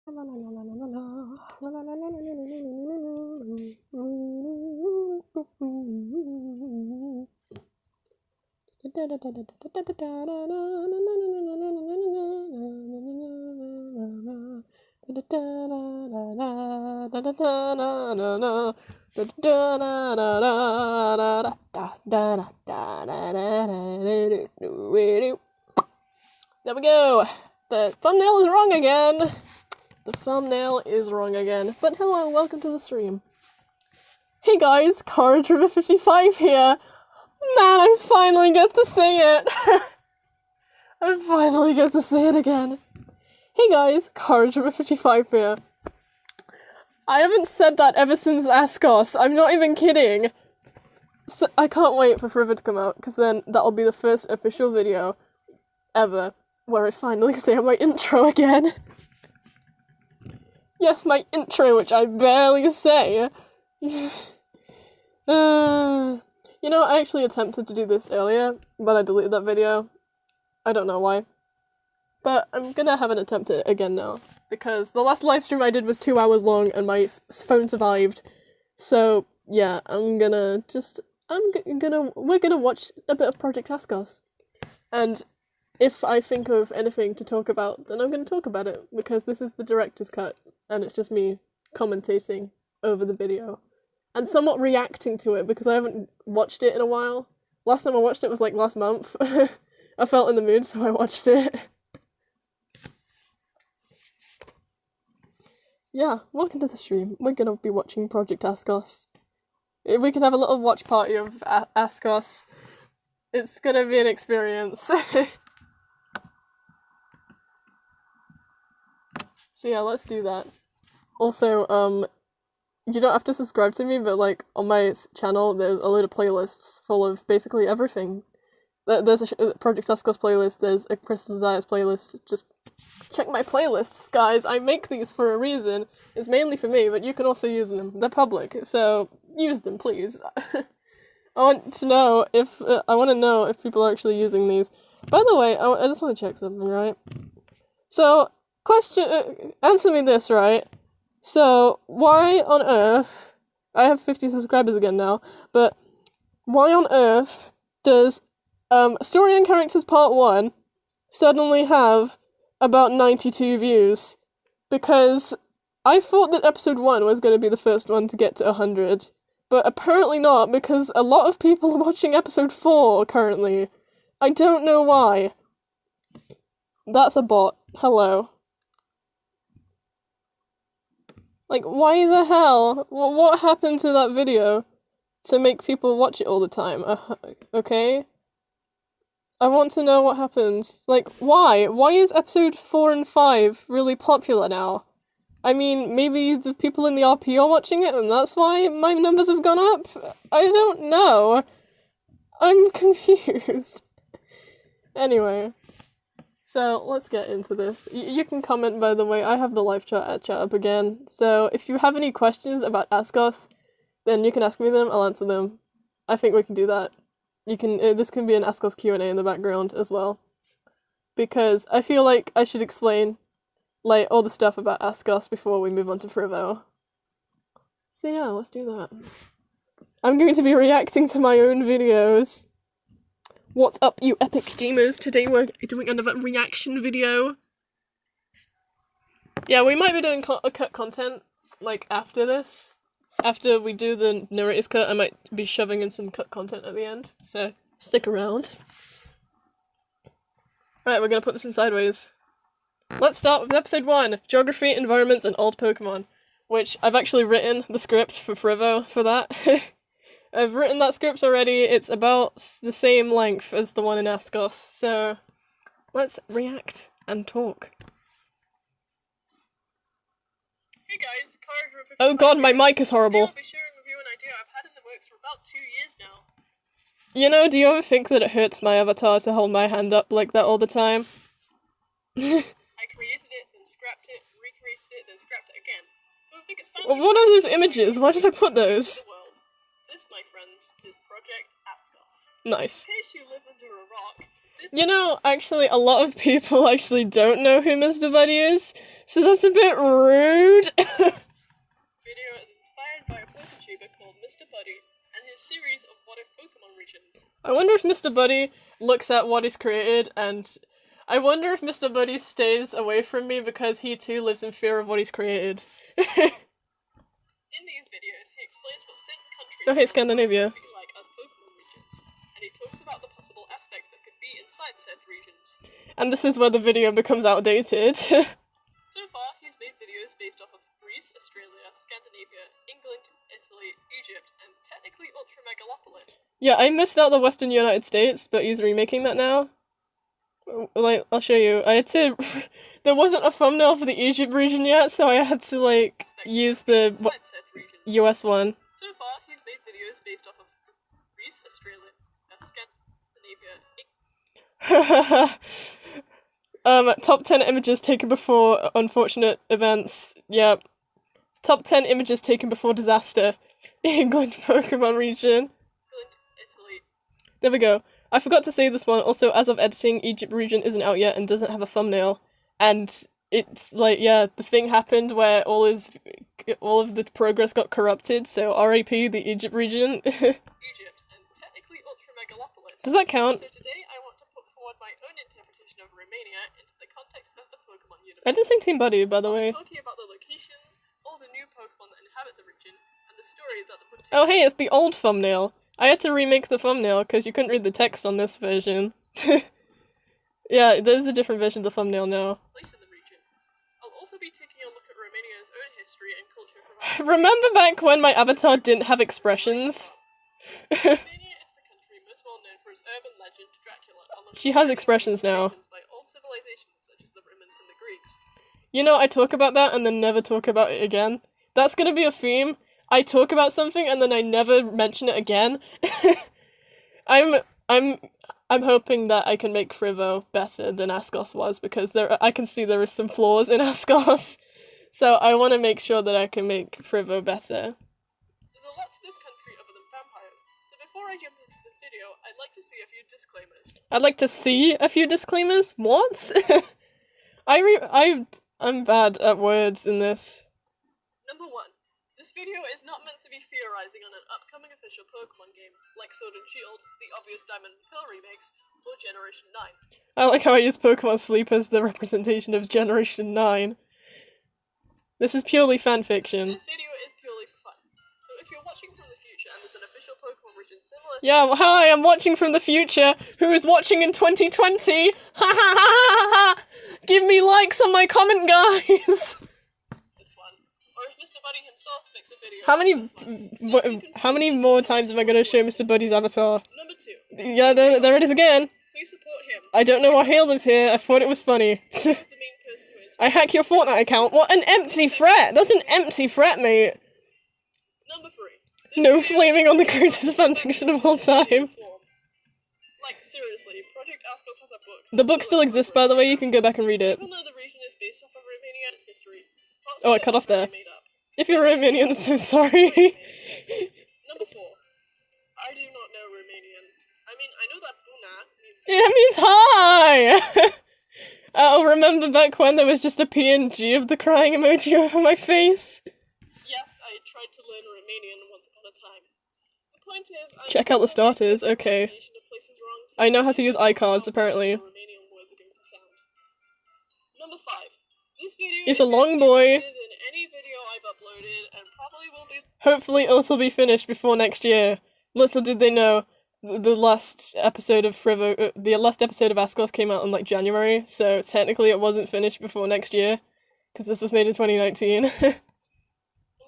There we go! The thumbnail is wrong again! The thumbnail is wrong again. But hello, welcome to the stream. Hey guys, Courage55 here! Man, I finally get to say it! I finally get to say it again. Hey guys, Courage55 here. I haven't said that ever since Askos, I'm not even kidding! So, I can't wait for Forever to come out, because then that'll be the first official video ever where I finally say my intro again. Yes, my intro, which I barely say. You know, I actually attempted to do this earlier, but I deleted that video. I don't know why. But I'm gonna have an attempt at it again now, because the last livestream I did was 2 hours long and my phone survived. So, yeah, we're gonna watch a bit of Project Askos. And if I think of anything to talk about, then I'm gonna talk about it, because this is the director's cut, and it's just me commentating over the video. And somewhat reacting to it, because I haven't watched it in a while. Last time I watched it was like last month. I felt in the mood, so I watched it. Yeah, welcome to the stream. We're gonna be watching Project Askos. We can have a little watch party of Askos. It's gonna be an experience. So yeah, let's do that. Also, you don't have to subscribe to me, but like, on my channel, there's a load of playlists full of basically everything. There's a Project Askos playlist, there's a Crystal Desires playlist. Just check my playlists, guys. I make these for a reason. It's mainly for me, but you can also use them. They're public, so use them, please. I want to know if people are actually using these. By the way, I just want to check something, right? So, answer me this, right? So, why on earth, I have 50 subscribers again now, but why on earth does Story and Characters Part 1 suddenly have about 92 views? Because I thought that episode 1 was going to be the first one to get to 100, but apparently not, because a lot of people are watching episode 4 currently. I don't know why. That's a bot. Hello. Like, why the hell? What happened to that video to make people watch it all the time? Okay? I want to know what happens. Like, why? Why is episode 4 and 5 really popular now? I mean, maybe the people in the RP are watching it and that's why my numbers have gone up? I don't know. I'm confused. Anyway. So, let's get into this. You can comment, by the way. I have the live chat up again. So, if you have any questions about Askos, then you can ask me them, I'll answer them. I think we can do that. You can, this can be an Askos Q&A in the background as well. Because I feel like I should explain, like, all the stuff about Askos before we move on to Frivo. So yeah, let's do that. I'm going to be reacting to my own videos. What's up, you epic gamers? Today we're doing another reaction video. Yeah, we might be doing cut content, like, after this. After we do the narrator's cut, I might be shoving in some cut content at the end, so stick around. Right, we're gonna put this in sideways. Let's start with episode 1, Geography, Environments, and Old Pokemon, which I've actually written the script for Frivo for that. I've written that script already. It's about the same length as the one in Askos, so let's react and talk. Hey guys, oh god, my mic is horrible. Today I'll be sharing with you an idea I've had in the works for about 2 years now. You know, do you ever think that it hurts my avatar to hold my hand up like that all the time? I created it, then scrapped it, recreated it, then scrapped it again. So I think it's finally— well, what are those images? Why did I put those? This, my friends, is Project Askos. Nice. In case you live under a rock, You know, actually, a lot of people actually don't know who Mr. Buddy is, so that's a bit rude. Video is inspired by a YouTuber called Mr. Buddy and his series of What If Pokemon regions. I wonder if Mr. Buddy looks at what he's created, and I wonder if Mr. Buddy stays away from me because he too lives in fear of what he's created. In these videos, he explains what certain countries Oh, hey, Scandinavia. could be like as Pokemon regions, and he talks about the possible aspects that could be inside said regions. And this is where the video becomes outdated. So far, he's made videos based off of Greece, Australia, Scandinavia, England, Italy, Egypt, and technically Ultramegalopolis. Yeah, I missed out the Western United States, but he's remaking that now. Like, I'll show you. I had to... there wasn't a thumbnail for the Egypt region yet, so I had to, like, use the Inside said regions. US one. So far, he's made videos based off of Greece, Australia, Scandinavia, Top 10 images taken before unfortunate events. Yep. Top 10 images taken before disaster. England Pokemon region. England, Italy. There we go. I forgot to say this one. Also, as of editing, Egypt region isn't out yet and doesn't have a thumbnail. And it's like, yeah, the thing happened where all of the progress got corrupted, so RIP the Egypt region. Egypt, and technically Ultramegalopolis. Does that count? So today I want to put forward my own interpretation of Romania into the context of the Pokemon universe. I did sing Team Buddy, by the I'll way. be talking about the locations, all the new Pokemon that inhabit the region, and the story that the Pokemon... Oh hey, it's the old thumbnail. I had to remake the thumbnail because you couldn't read the text on this version. Yeah, there's a different version of the thumbnail now. place in the region. I'll also be taking a look at Romania's own history and culture. Remember back when my avatar didn't have expressions? Romania is the country most well known for its urban legend, Dracula. She has expressions now. By all civilizations such as the Romans and the Greeks. You know, I talk about that and then never talk about it again. That's gonna be a theme. I talk about something and then I never mention it again. I'm hoping that I can make Frivo better than Askos was, because I can see there is some flaws in Askos. So I want to make sure that I can make Frivo better. There's a lot to this country other than vampires, so before I jump into the video, I'd like to see a few disclaimers. I'd like to see a few disclaimers? What? I'm bad at words in this. Number 1. This video is not meant to be theorizing on an upcoming official Pokemon game, like Sword and Shield, the obvious Diamond and Pearl remakes, or Generation 9. I like how I use Pokemon Sleep as the representation of Generation 9. This is purely fanfiction. This video is purely for fun, so if you're watching from the future and there's an official Pokemon region similar... Yeah, well, hi, I'm watching from the future. Who is watching in 2020? Ha ha ha ha ha! Give me likes on my comment, guys! This one. Or if Mr. Buddy himself makes a video... How many more times am I going to show Mr. Buddy's avatar? Number 2. Yeah, there it is again. Please support him. I don't know why Hailder's here. I thought it was funny. He's the main person who is... I hack your Fortnite account. What an empty threat! That's an empty threat, mate. Number 3. No flaming on the greatest fanfiction of all time. Like, seriously, Project Askos has a book. The book still exists, by the way. You can go back and read it. Even though the region is based off of Romania's history, Oh, I cut off there. made up. If you're Romanian, I'm so sorry. Number 4. I do not know Romanian. I mean, I know that Buna means... Yeah, it means hi! Oh, remember back when there was just a PNG of the crying emoji over my face? Yes, I tried to learn Romanian once upon a time. The point is... Check out the starters, okay. I know how to use iCards, apparently. Romanian words are going to sound. Number 5. This video It's a is long boy. than any video I've uploaded, and probably will be... Hopefully this will be finished before next year. Little did they know, the last episode of the last episode of Askos came out in like January, so technically it wasn't finished before next year, because this was made in 2019. The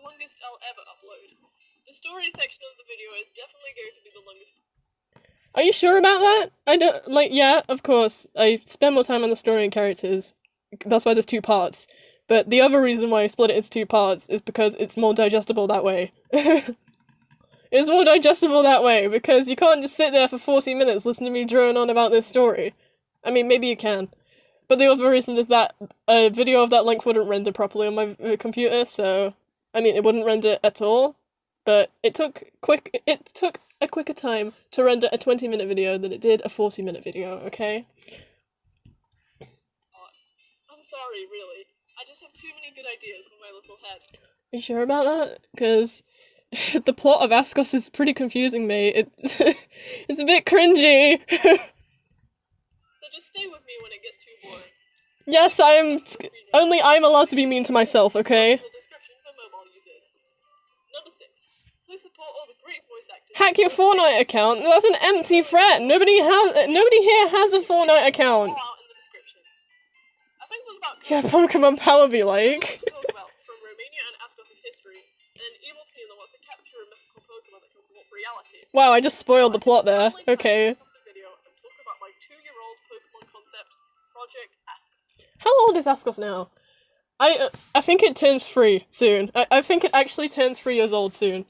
longest I'll ever upload. The story section of the video is definitely going to be the longest. Are you sure about that? I don't, like, yeah, of course. I spend more time on the story and characters. That's why there's 2 parts. But the other reason why I split it into 2 parts is because it's more digestible that way. It's more digestible that way, because you can't just sit there for 40 minutes listening to me drone on about this story. I mean, maybe you can. But the other reason is that a video of that length wouldn't render properly on my computer, so... I mean, it wouldn't render at all, but it took a quicker time to render a 20-minute video than it did a 40-minute video, okay? I'm sorry, really. I just have too many good ideas in my little head. Are you sure about that? Because the plot of Askos is pretty confusing me. It's, it's a bit cringy. So just stay with me when it gets too boring. Yes, only I'm allowed to be mean to myself, okay? Description for mobile users. Number 6. Please support all the great voice actors. Hack your Fortnite account? That's an empty threat. Nobody here has a Fortnite account. All out in the description. I think we're about Yeah, Pokemon Power be like. to talk about from Romania and Askos' history, and an evil team that wants to capture a mythical Pokemon that can warp reality. Wow, I just spoiled the plot there. Okay. The video and talk about my 2-year-old Pokemon concept, Project Askos. How old is Askos now? I think it turns 3 soon. I think it actually turns 3 years old soon.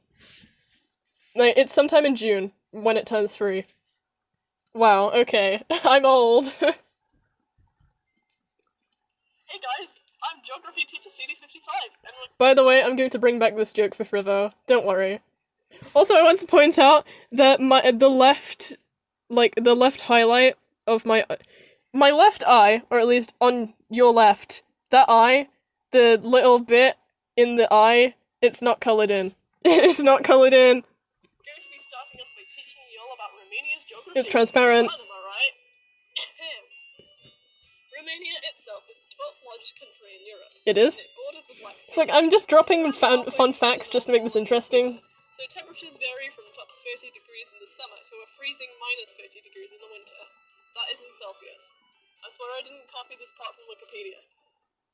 Like, it's sometime in June when it turns 3. Wow, okay. I'm old. Hey guys, I'm Geography Teacher CD55, and By the way, I'm going to bring back this joke for Frivo. Don't worry. Also, I want to point out that the left highlight of my left eye, or at least on your left, that eye, the little bit in the eye, it's not coloured in. It's not coloured in. going to be starting off by teaching you all about Romania's geography. It's transparent. Fun, am I right? Romania itself is the 12th largest country in Europe. It is? It borders the Black Sea. It's like, I'm just dropping fun facts just to make this interesting. So temperatures vary from tops 30 degrees in the summer to a freezing minus 30 degrees in the winter. That is in Celsius. I swear I didn't copy this part from Wikipedia.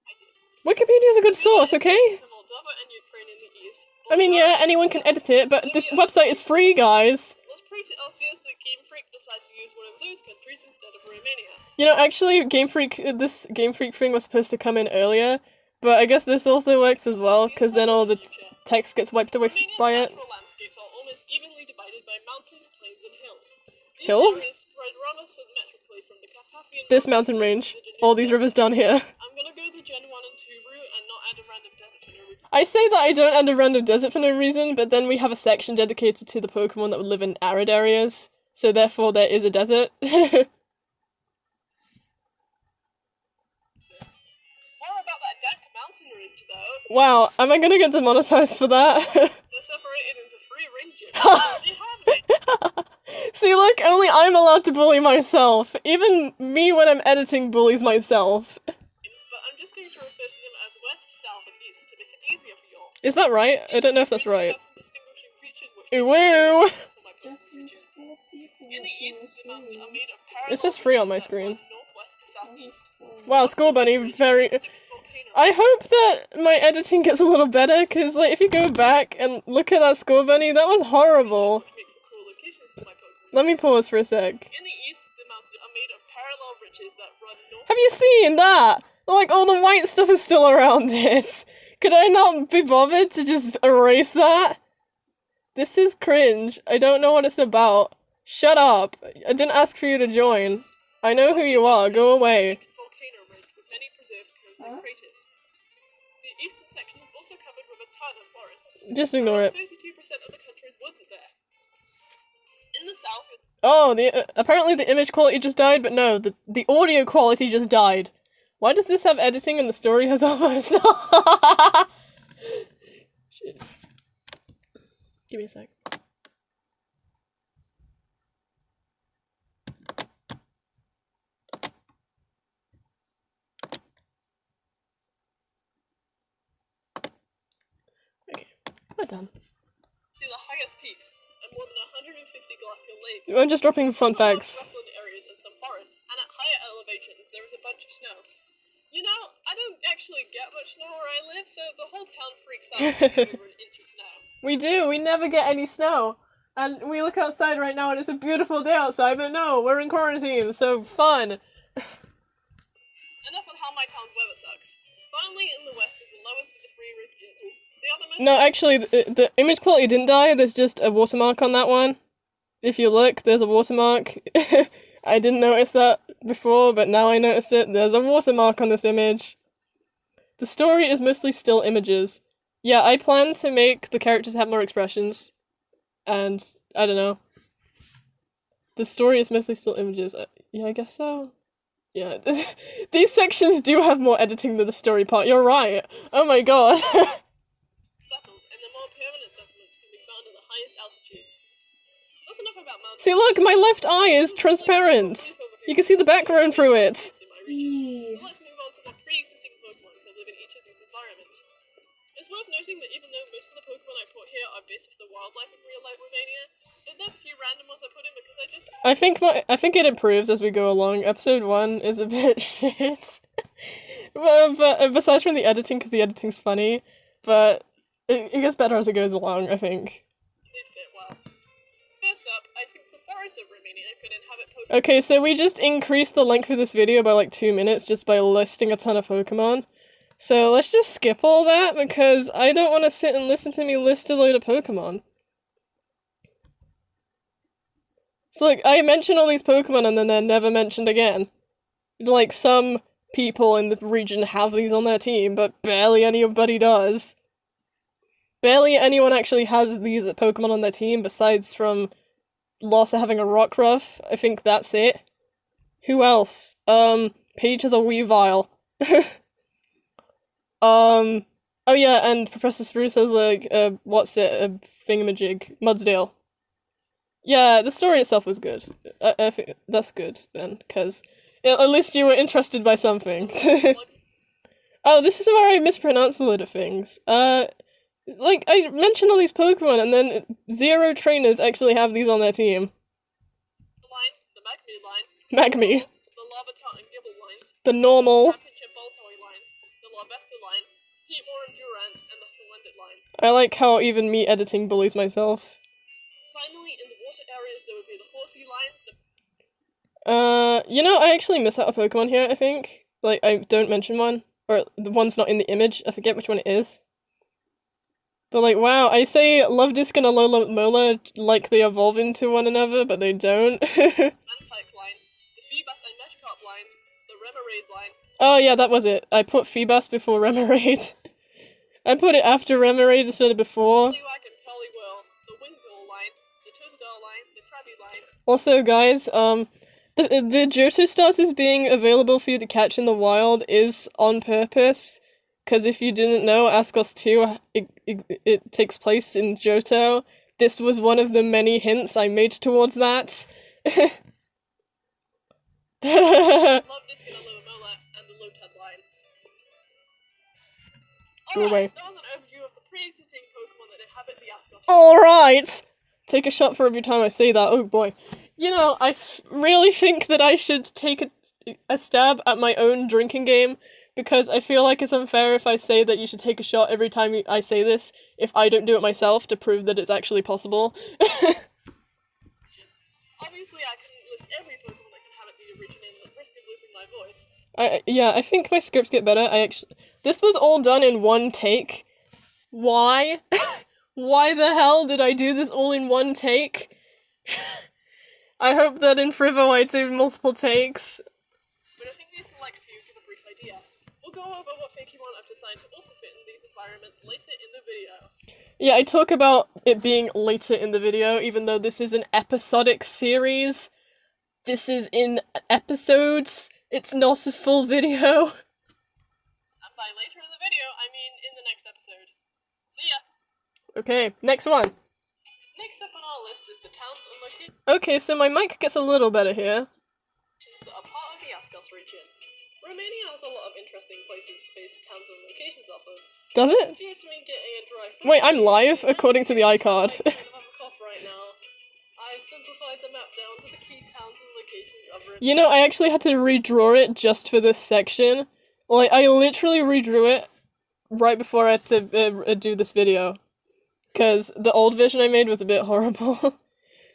I did. Wikipedia's a good source, okay? To Moldova and Ukraine in the east. I mean, yeah, anyone can edit it, but this website is free, guys. Let's pray to Celsius that Game Freak decides to use one of those countries instead of Romania. You know, actually, this Game Freak thing was supposed to come in earlier, but I guess this also works as well, because then all the text gets wiped away by it. Natural landscapes are almost evenly divided by mountains, plains, and hills. These Hills? areas spread rather symmetrically from the Carpathian This mountain range. All these rivers down here. I'm gonna go the Gen 1 and 2 route and not add a random desert for no reason. I say that I don't add a random desert for no reason, but then we have a section dedicated to the Pokemon that would live in arid areas, so therefore there is a desert. More about that dank mountain range, though. Wow, am I gonna get demonetized for that? They're separated into 3 ranges. They have me. See, look, only I'm allowed to bully myself. Even me when I'm editing bullies myself. But I'm just going to refer to them as west, south, and east to make it easier for y'all. Is that right? I don't know if that's right. Some distinguishing features which Ooh, woo! in the east, the mountains are made of parallel It says free on my ridges that screen. run northwest to southeast. Wow, School Bunny, very... I hope that my editing gets a little better, because, like, if you go back and look at that School Bunny, that was horrible. Let me pause for a sec. In the east, the mountains are made of parallel ridges that run north. Have you seen that? Like, all the white stuff is still around it. Could I not be bothered to just erase that? This is cringe. I don't know what it's about. Shut up. I didn't ask for you to join. I know who you are. Go away. Volcano ridge with many preserved cones and craters. The eastern section is also covered with a ton of forests. Just ignore it. 32% of the country's woods are there. In the south, Oh, apparently the image quality just died, but no, the audio quality just died. Why does this have editing and the story has almost... Shit. Give me a sec. Okay, we're done. see the highest peaks and more than 150 glacial lakes. I'm just dropping fun facts. Grassland areas and some forests, and at higher elevations there is a bunch of snow. You know, I don't actually get much snow where I live, so the whole town freaks out over an inch of snow. We do, we never get any snow. And we look outside right now and it's a beautiful day outside, but no, we're in quarantine, so fun. Enough on how my town's weather sucks. Finally, in the west is the lowest of the 3 ridges. The other most... No, actually, the image quality didn't die, there's just a watermark on that one. If you look, there's a watermark. I didn't notice that before, but now I notice it. There's a watermark on this image. The story is mostly still images. Yeah, I plan to make the characters have more expressions. And I don't know. The story is mostly still images. Yeah, I guess so. Yeah, these sections do have more editing than the story part. You're right. Oh my god. Settled, and the more permanent settlements can be found at the highest altitudes. That's enough about mountains. See, look, my left eye is transparent. You can see the background through it. So let's move on to what pre-existing Pokemon that live in each of these environments. It's worth noting that even though most of the Pokemon I put here are based off the wildlife in real-life Romania, there's a few random ones I put in because I think it improves as we go along. Episode 1 is a bit shit. but besides from the editing, because the editing's funny, but it gets better as it goes along, I think. They'd fit well. First up, I think the forests of Romania could inhabit Pokemon. Okay, so we just increased the length of this video by like 2 minutes just by listing a ton of Pokemon. So let's just skip all that, because I don't want to sit and listen to me list a load of Pokemon. So like, I mention all these Pokemon and then they're never mentioned again. Like, some people in the region have these on their team, but barely anybody does. Barely anyone actually has these Pokemon on their team, besides from Larsa having a Rockruff. I think that's it. Who else? Paige has a Weavile. Oh yeah, and Professor Spruce has like, a thingamajig. Mudsdale. Yeah, the story itself was good. I think that's good, then, because at least you were interested by something. Oh, this is where I mispronounce a lot of things. Like, I mentioned all these Pokemon, and then 0 trainers actually have these on their team. The Magme line. Magme. The Larvitar and Gibble lines. The normal. The Capinch and Boltoy lines. The Larvesta line. Heatmore and Durant, and the Celendit line. I like how even me editing bullies myself. Finally, in the water areas, there would be the Horsey line, you know, I actually miss out a Pokemon here, I think. Like, I don't mention one. Or, the one's not in the image. I forget which one it is. But like, wow, I say Luvdisc and Alola Mola like they evolve into one another, but they don't. Mantike line, the Feebas and Meshcart lines, the Remoraid line. Oh yeah, that was it. I put Feebas before Remoraid. I put it after Remoraid instead of before. Poliwag and Poliwhirl, the Wingbill line, the Totodile line, the Krabby line. Also, guys, the Johto Stars is being available for you to catch in the wild is on purpose. Because if you didn't know, Askos 2, it takes place in Johto. This was one of the many hints I made towards that. Luvdisc and Alola Mola, and the Lotad line. Alright, that was an overview of the pre-existing Pokemon that inhabit the Askos. Alright! Take a shot for every time I say that, oh boy. You know, I really think that I should take a stab at my own drinking game, because I feel like it's unfair if I say that you should take a shot every time I say this, if I don't do it myself to prove that it's actually possible. Obviously, I couldn't list every Pokemon that can have it the originator at risk of losing my voice. Yeah, I think my scripts get better. This was all done in one take. Why? Why the hell did I do this all in one take? I hope that in Frivo I do multiple takes. But I think these select few give a brief idea. We'll go over what Pokemon I've designed to also fit in these environments later in the video. Yeah, I talk about it being later in the video, even though this is an episodic series. This is in episodes. It's not a full video. And by later in the video, I mean in the next episode. See ya! Okay, next one. Next up on our list is the towns and locations Okay, so my mic gets a little better here. that are part of the Askos region. Romania has a lot of interesting places to base towns and locations off of. Does it? Due to me getting a dry throat, Wait, I'm live, according to the iCard. I kind of have a cough right now. I've simplified the map down to the key towns and locations of Romania. You know, I actually had to redraw it just for this section. Like, I literally redrew it right before I had to do this video. Because the old version I made was a bit horrible.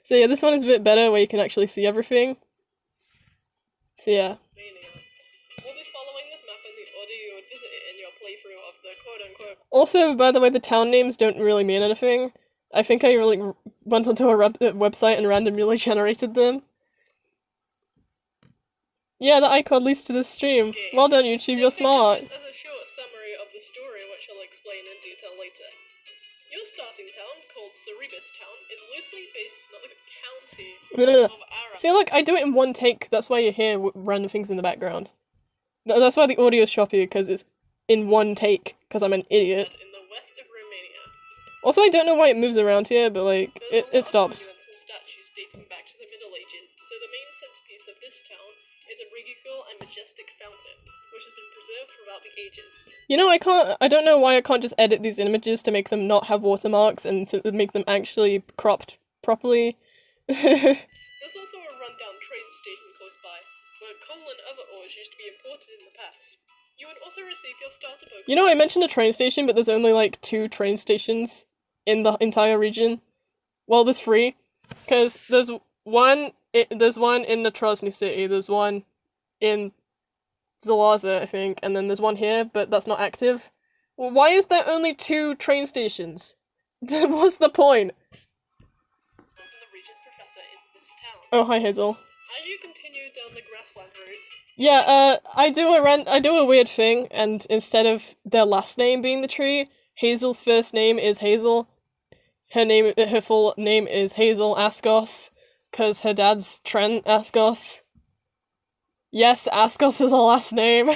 So yeah, this one is a bit better, where you can actually see everything. So yeah. We'll be following this map in the order you would visit it in your playthrough of the quote-unquote. Also, by the way, the town names don't really mean anything. I think I really went onto a website and randomly generated them. Yeah, the icon leads to this stream. Okay. Well done, YouTube, So you're smart. This as a short summary of the story, which I'll explain in detail later. Your starting town, called Cerebus Town, is loosely based on the county Ugh. of Ara. See, look, I do it in one take. That's why you hear random things in the background. That's why the audio is choppy, because it's in one take, because I'm an idiot. In the west of Romania. Also, I don't know why it moves around here, but, like, There's a lot it of stops. monuments and statues dating back to the Middle Ages, so the main centerpiece of this town is a regal and majestic fountain, which has been preserved throughout the ages. You know, I don't know why I can't just edit these images to make them not have watermarks and to make them actually cropped properly. There's also a rundown train station close by, where coal and other ores used to be imported in the past. You would also receive your starter Pokemon. You know, I mentioned a train station, but there's only, like, 2 train stations in the entire region. Well, there's 3. Because there's one in Natrosny City, there's one in Zalaza, I think, and then there's one here, but that's not active. Well, why is there only 2 train stations? What's the point? The Regent Professor in this town. Oh, hi, Hazel. As you continue down the grassland route, Yeah, I do a weird thing, and instead of their last name being the tree, Hazel's first name is Hazel. Her full name is Hazel Askos, cause her dad's Trent Askos. Yes, Askos is a last name,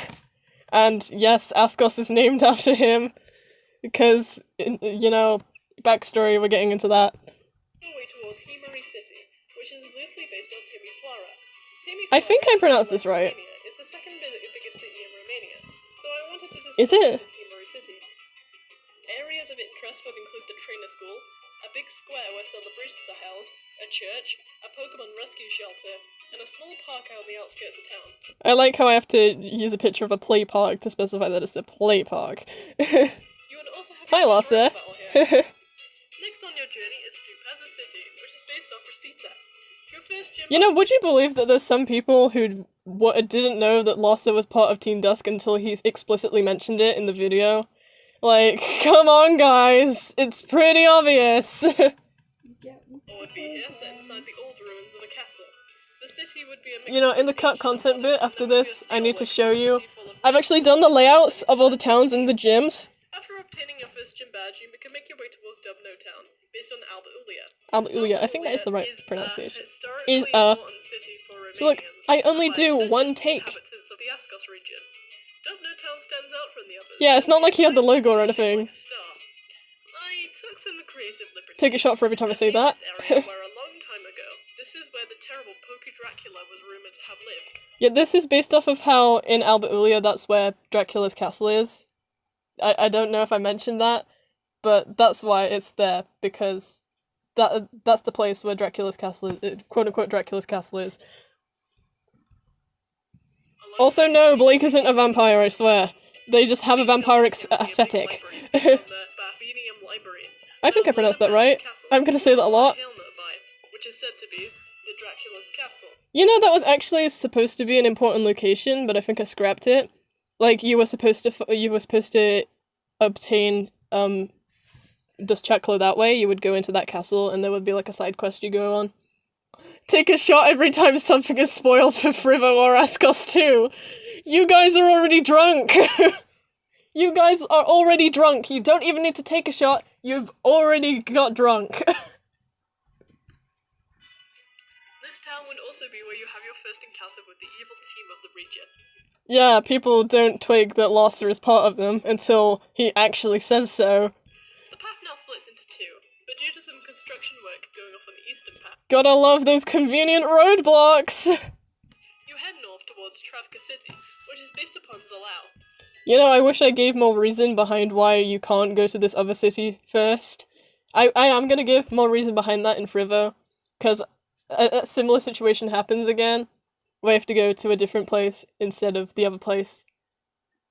and yes, Askos is named after him, because, you know, backstory, we're getting into that. your way towards Himari City, which is loosely based on Timisoara. I think I pronounced this right. Romania is the second biggest city in Romania, so I wanted to discuss Is it? this in Himari City. Areas of interest would include the trainer school, a big square where celebrations are held, a church, a Pokemon rescue shelter, and a small park out on the outskirts of town. I like how I have to use a picture of a play park to specify that it's a play park. You would also have Hi, your Lassa. battle here. Next on your journey is Stupaza City, which is based off Rosita. Your first gym. You know, would you believe that there's some people who didn't know that Lassa was part of Team Dusk until he explicitly mentioned it in the video? Like, come on, guys, it's pretty obvious. Or would be here, set inside the old ruins of a castle. The city would be a mix. You know, in the cut content bit after this, I need to show you. I've actually done the layouts of all the towns and the gyms. After obtaining your first gym badge, you can make your way towards Dubno Town, based on Alba-Ulia. Alba-Ulia, I think that is the right pronunciation. Is important city for Romanians. So look, I only and by do extension, one the take. inhabitants of the Askos region. Dubno Town stands out from the others. Yeah, it's not like he had the logo or It's shaped anything. like a star. I took some creative liberties. Take a shot for every time I say that. This area where a long time ago, this is where the terrible Poke Dracula was rumored to have lived. Yeah, this is based off of how in Alba-Ulia that's where Dracula's castle is. I don't know if I mentioned that, but that's why it's there, because that's the place where Dracula's castle is, quote-unquote Dracula's castle is. Also, no, Blake isn't a vampire, I swear. They just have a vampiric aesthetic. I think I pronounced that right. I'm gonna say that a lot. Which is said to be the Dracula's castle. You know, that was actually supposed to be an important location, but I think I scrapped it. Like, you were supposed to obtain, Dust Chakla that way. You would go into that castle, and there would be, like, a side quest you go on. Take a shot every time something is spoiled for Frivo or Askos too. You guys are already drunk! You guys are already drunk. You don't even need to take a shot. You've already got drunk. This town would also be where you have your first encounter with the evil team of the region. Yeah, people don't twig that Lassa is part of them until he actually says so. The path now splits into two, but due to some construction work going off on the eastern path, Gotta love those convenient roadblocks! you head north towards Travka City, which is based upon Zalao. You know, I wish I gave more reason behind why you can't go to this other city first. I am gonna give more reason behind that in Frivo, because a similar situation happens again, where you have to go to a different place instead of the other place.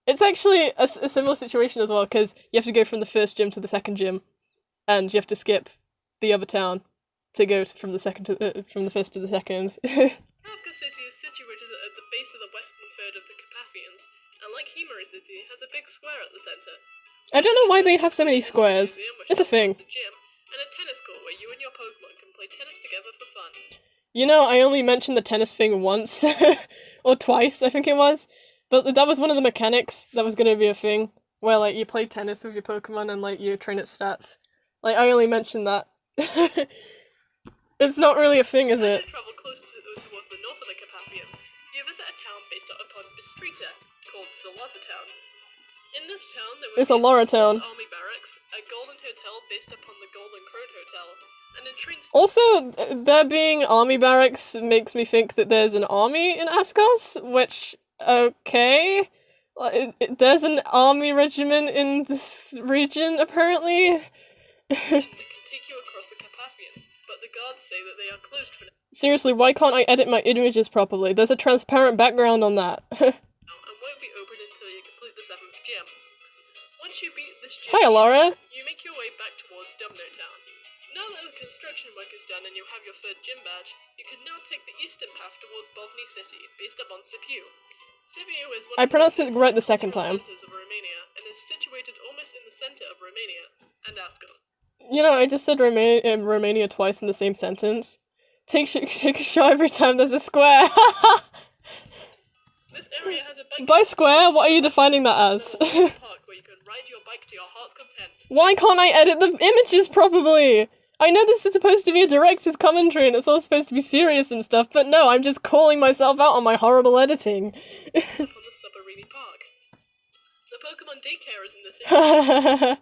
It's actually a similar situation as well, because you have to go from the first gym to the second gym, and you have to skip the other town to go from the first to the second. Travka City is situated at the base of the western third of the Carpathians, and like Himari City, has a big square at the center. I don't know why they have so many squares. It's a thing. The gym, and a tennis court where you and your Pokemon can play tennis together for fun. You know, I only mentioned the tennis thing once, or twice, I think it was, but that was one of the mechanics that was going to be a thing, where, like, you play tennis with your Pokemon and, like, you train its stats. Like, I only mentioned that. It's not really a thing, is As it? you travel closer towards the north of the Carpathians, you visit a town based upon Bistrita, called Zalaza Town. In this town, there would It's be a Laura small town. army barracks, a golden hotel based upon the Golden Crone Hotel, and a train station. Also, there being army barracks makes me think that there's an army in Askos, which, okay. There's an army regiment in this region, apparently. That can take you across the Carpathians, but the guards say that they are closed for now Seriously, why can't I edit my images properly? There's a transparent background on that. and won't be open until you complete the 7th gym. Once you beat this gym, Hi, Alara. you make your way back towards Dumno Town. Now that the construction work is done and you have your 3rd gym badge, you can now take the eastern path towards Bovny City, based upon Sibiu. Sibiu is one I of the pronounced it right the second cultural time. centers of Romania and is situated almost in the center of Romania and Askos. You know, I just said Romania twice in the same sentence. Take a shot every time there's a square. This area has a bike By square, what are you defining that as? park where you can ride your bike to your heart's content. Why can't I edit the images properly? I know this is supposed to be a director's commentary and it's all supposed to be serious and stuff, but no, I'm just calling myself out on my horrible editing. Upon the Subarini Park. The Pokemon daycare is in this area.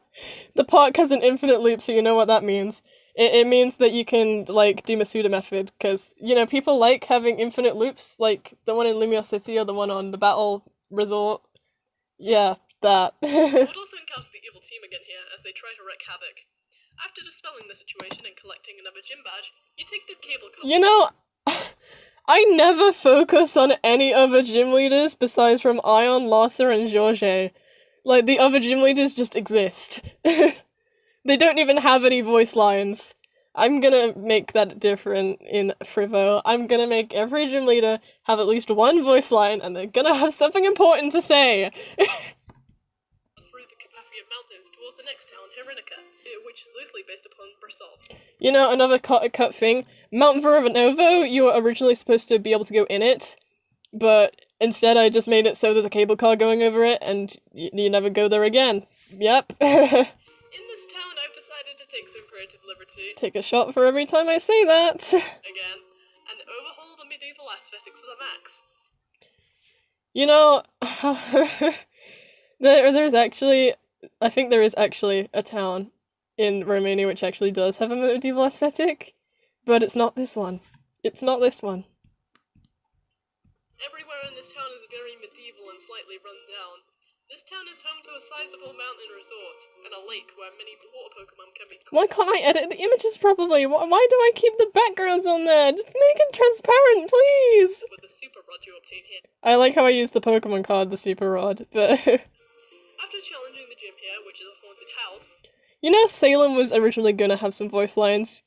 The park has an infinite loop, so you know what that means. It means that you can, like, do Masuda method, because, you know, people like having infinite loops, like the one in Lumia City or the one on the Battle Resort. Yeah, that. You would also encounter the evil team again here as they try to wreak havoc. After dispelling the situation and collecting another gym badge, you take the cable car. You know, I never focus on any other gym leaders besides from Ion, Larsa, and Georges. Like, the other gym leaders just exist. They don't even have any voice lines. I'm gonna make that different in Frivo. I'm gonna make every gym leader have at least one voice line, and they're gonna have something important to say. Through the Carpathian Mountains towards the next town, Herinica, which is loosely based upon Brasov. You know, another cut thing. Mount Veranovo, you were originally supposed to be able to go in it, but instead I just made it so there's a cable car going over it, and you never go there again. Yep. In this town, I've decided to take some creative liberty. Take a shot for every time I say that. Again, and overhaul the medieval aesthetics to the max. You know, there's actually, I think there is actually a town in Romania which actually does have a medieval aesthetic, but it's not this one. It's not this one. Everywhere in this town is very medieval and slightly run down. This town is home to a sizable mountain resort and a lake where many water Pokemon can be caught. Why can't I edit the images properly? Why do I keep the backgrounds on there? Just make it transparent, please! With the super rod you obtain here. I like how I use the Pokemon card, the Super Rod, but... After challenging the gym here, which is a haunted house... You know, Salem was originally gonna have some voice lines.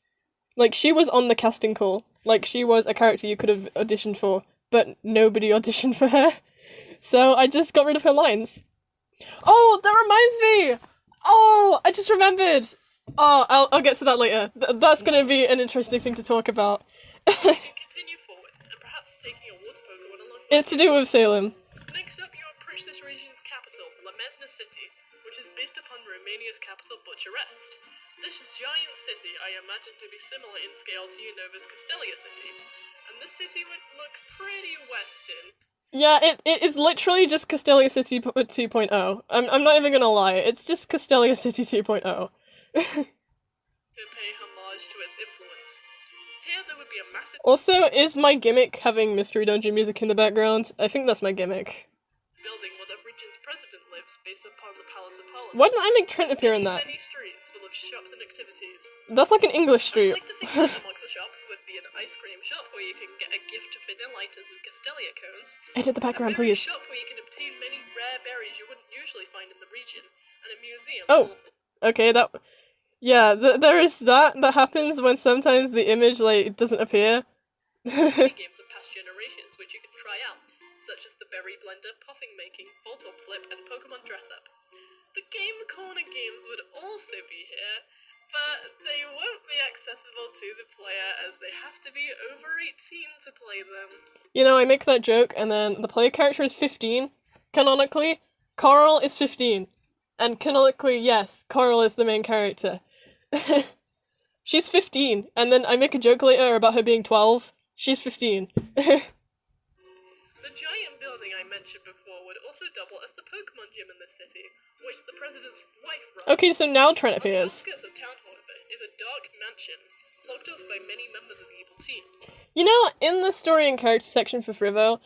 Like, she was on the casting call. Like, she was a character you could have auditioned for, but nobody auditioned for her. So I just got rid of her lines. Oh, that reminds me! Oh, I just remembered! Oh, I'll get to that later. That's gonna be an interesting thing to talk about. You can continue forward, and perhaps taking a water Pokemon along with It's to do with Salem. Next up, you approach this region's capital, Lemesna City, which is based upon Romania's capital, Bucharest. This giant city I imagine to be similar in scale to Unova's Castelia City, and this city would look pretty western. Yeah, it is literally just Castelia City 2.0. I'm not even gonna lie, it's just Castelia City 2.0. To pay homage to its influence. Here there would be a massive Also, is my gimmick having Mystery Dungeon music in the background? I think that's my gimmick. building where the region's president lives, based upon the Palace of Parliament. Why didn't I make Trent appear in that? Many streets full of shops and activities. That's like an English I'd street. like to think that amongst the shops would be an ice cream shop where you can get a gift of vanillitas and Castelia cones. Edit the background, a berry please. shop where you can obtain many rare berries you wouldn't usually find in the region, and a museum Oh. full of Okay, that... Yeah, there is that happens when sometimes the image, like, doesn't appear. mini games of past generations which you can try out, such as the berry blender, puffing making, Voltorb flip, and Pokemon dress up. The Game Corner games would also be here, but they won't be accessible to the player as they have to be over 18 to play them. You know, I make that joke, and then the player character is 15. Canonically, Carl is 15. And canonically, yes, Carl is the main character. She's 15, and then I make a joke later about her being 12. She's 15. The giant building I mentioned before would also double as the Pokemon gym in this city, which the president's wife runs. Okay, so now Trent On the appears. outskirts of town, however, is a dark mansion, locked off by many members of the evil team. You know, in the story and character section for Frivo,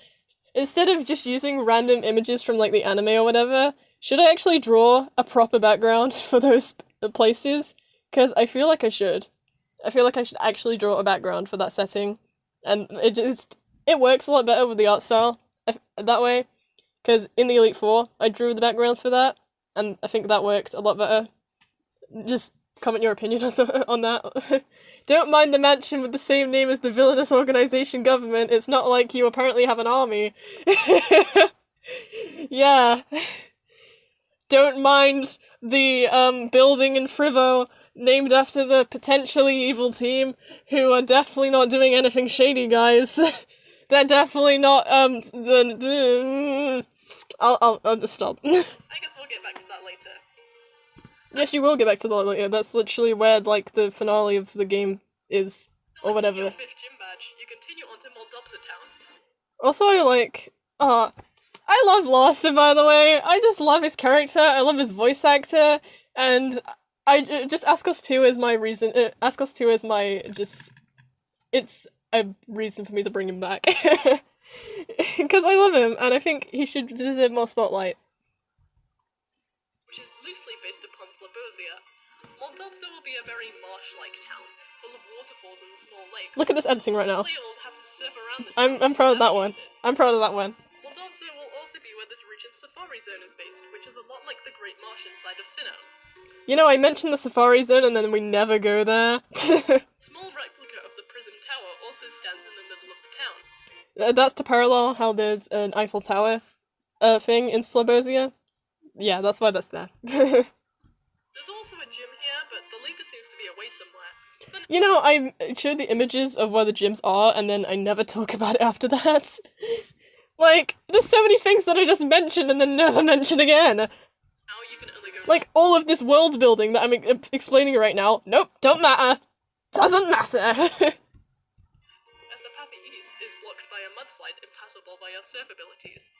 instead of just using random images from, like, the anime or whatever, should I actually draw a proper background for those places? Because I feel like I should. I feel like I should actually draw a background for that setting. And it works a lot better with the art style that way. Because in the Elite Four, I drew the backgrounds for that, and I think that worked a lot better. Just comment your opinion on that. Don't mind the mansion with the same name as the villainous organization government. It's not like you apparently have an army. Yeah. Don't mind the building in Frivo named after the potentially evil team, who are definitely not doing anything shady, guys. They're definitely not I'll just stop. I guess we'll get back to that later. Yes, you will get back to that later. That's literally where, like, the finale of the game is, or whatever. Your 5th gym badge, you continue on to Moldobza Town. Also, I love Lawson, by the way. I just love his character, I love his voice actor, and just Askos 2 is my reason, Askos 2 is my, it's a reason for me to bring him back. Because I love him, and I think he should deserve more spotlight. Which is loosely based upon Flabosia. Moldobza will be a very marsh-like town, full of waterfalls and small lakes. Look at this editing right now. You'll have to surf around this I'm proud of that one. I'm proud of that one. Moldobza will also be where this region's safari zone is based, which is a lot like the Great Marsh inside of Sinnoh. You know, I mentioned the safari zone and then we never go there. Small replica of the Prism Tower also stands in the middle of the town. That's to parallel how there's an Eiffel Tower thing in Slavosia. Yeah, that's why that's there. There's also a gym here, but the leader seems to be away somewhere. You know, I showed the images of where the gyms are, and then I never talk about it after that. Like, there's so many things that I just mentioned and then never mention again. Now you can only go like, all of this world building that I'm explaining right now, nope, don't matter. Doesn't matter. as the path east is blocked by a mudslide impassable by your surf abilities.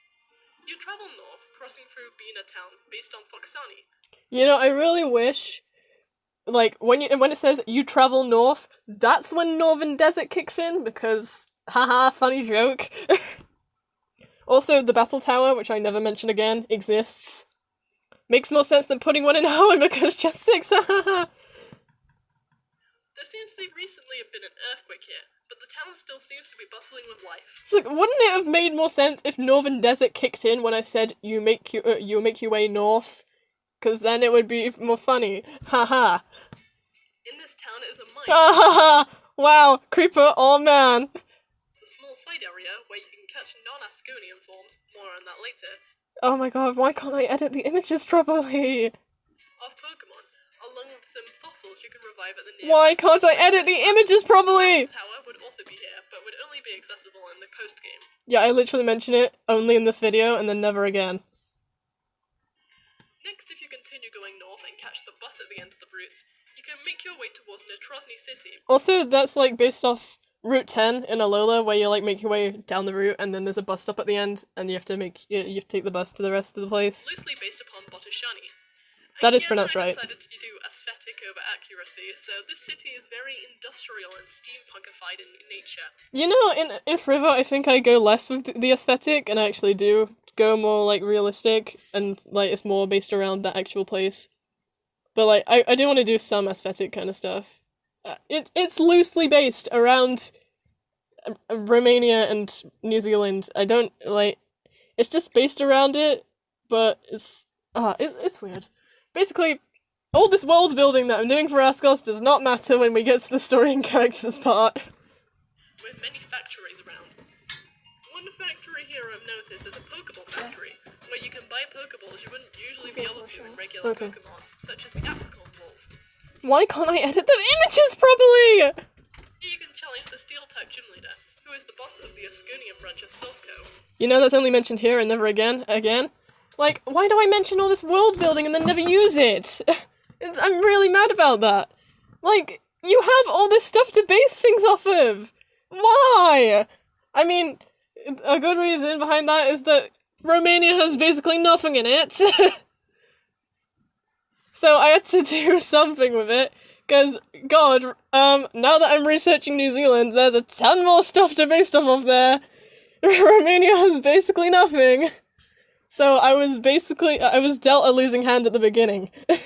You travel north, crossing through Bina Town, based on Foxani. You know, I really wish, like, when it says you travel north, that's when Northern Desert kicks in, because, haha, funny joke. Also, the Battle Tower, which I never mention again, exists. Makes more sense than putting one in Hoenn, because just 6, haha. There seems to recently have been an earthquake here, but the town still seems to be bustling with life. It's like, wouldn't it have made more sense if Northern Desert kicked in when I said you make your way north? Because then it would be more funny. Haha. In this town is a mine. Haha. Wow, creeper, oh man. It's a small side area where you can catch non-Asconian forms. More on that later. Oh my god, why can't I edit the images properly? Of Pokemon, along with some fossils you can revive at the near. Why can't I edit the images properly? The tower would also be here, but would only be accessible in the post game. Yeah, I literally mention it only in this video and then never again. Next, if you continue going north and catch the bus at the end of the route, you can make your way towards Netrosny City. Also, that's like based off Route 10 in Alola, where you like make your way down the route and then there's a bus stop at the end and you have to take the bus to the rest of the place. Loosely based upon Botushani. That is pronounced I right. decided to do aesthetic over accuracy, so this city is very industrial and steampunkified in nature. You know, in Frivo, I think I go less with the aesthetic and I actually do go more like realistic and like it's more based around that actual place. But like I do want to do some aesthetic kind of stuff. It's loosely based around Romania and New Zealand. I don't like it's just based around it, but it's weird. Basically, all this world building that I'm doing for Askos does not matter when we get to the story and characters part. With many factories around. One factory here of notice is a Pokeball factory, where you can buy Pokeballs you wouldn't usually be able to in regular Pokemons, such as the Apricot Balls. Why can't I edit the images properly? Here you can challenge the Steel-type gym leader, who is the boss of the Asconian branch of Silphco. You know that's only mentioned here and never again? Like, why do I mention all this world building and then never use it? I'm really mad about that. Like, you have all this stuff to base things off of! Why? I mean, a good reason behind that is that Romania has basically nothing in it. So I had to do something with it, because, God, now that I'm researching New Zealand, there's a ton more stuff to base stuff off there. Romania has basically nothing. So I was dealt a losing hand at the beginning. After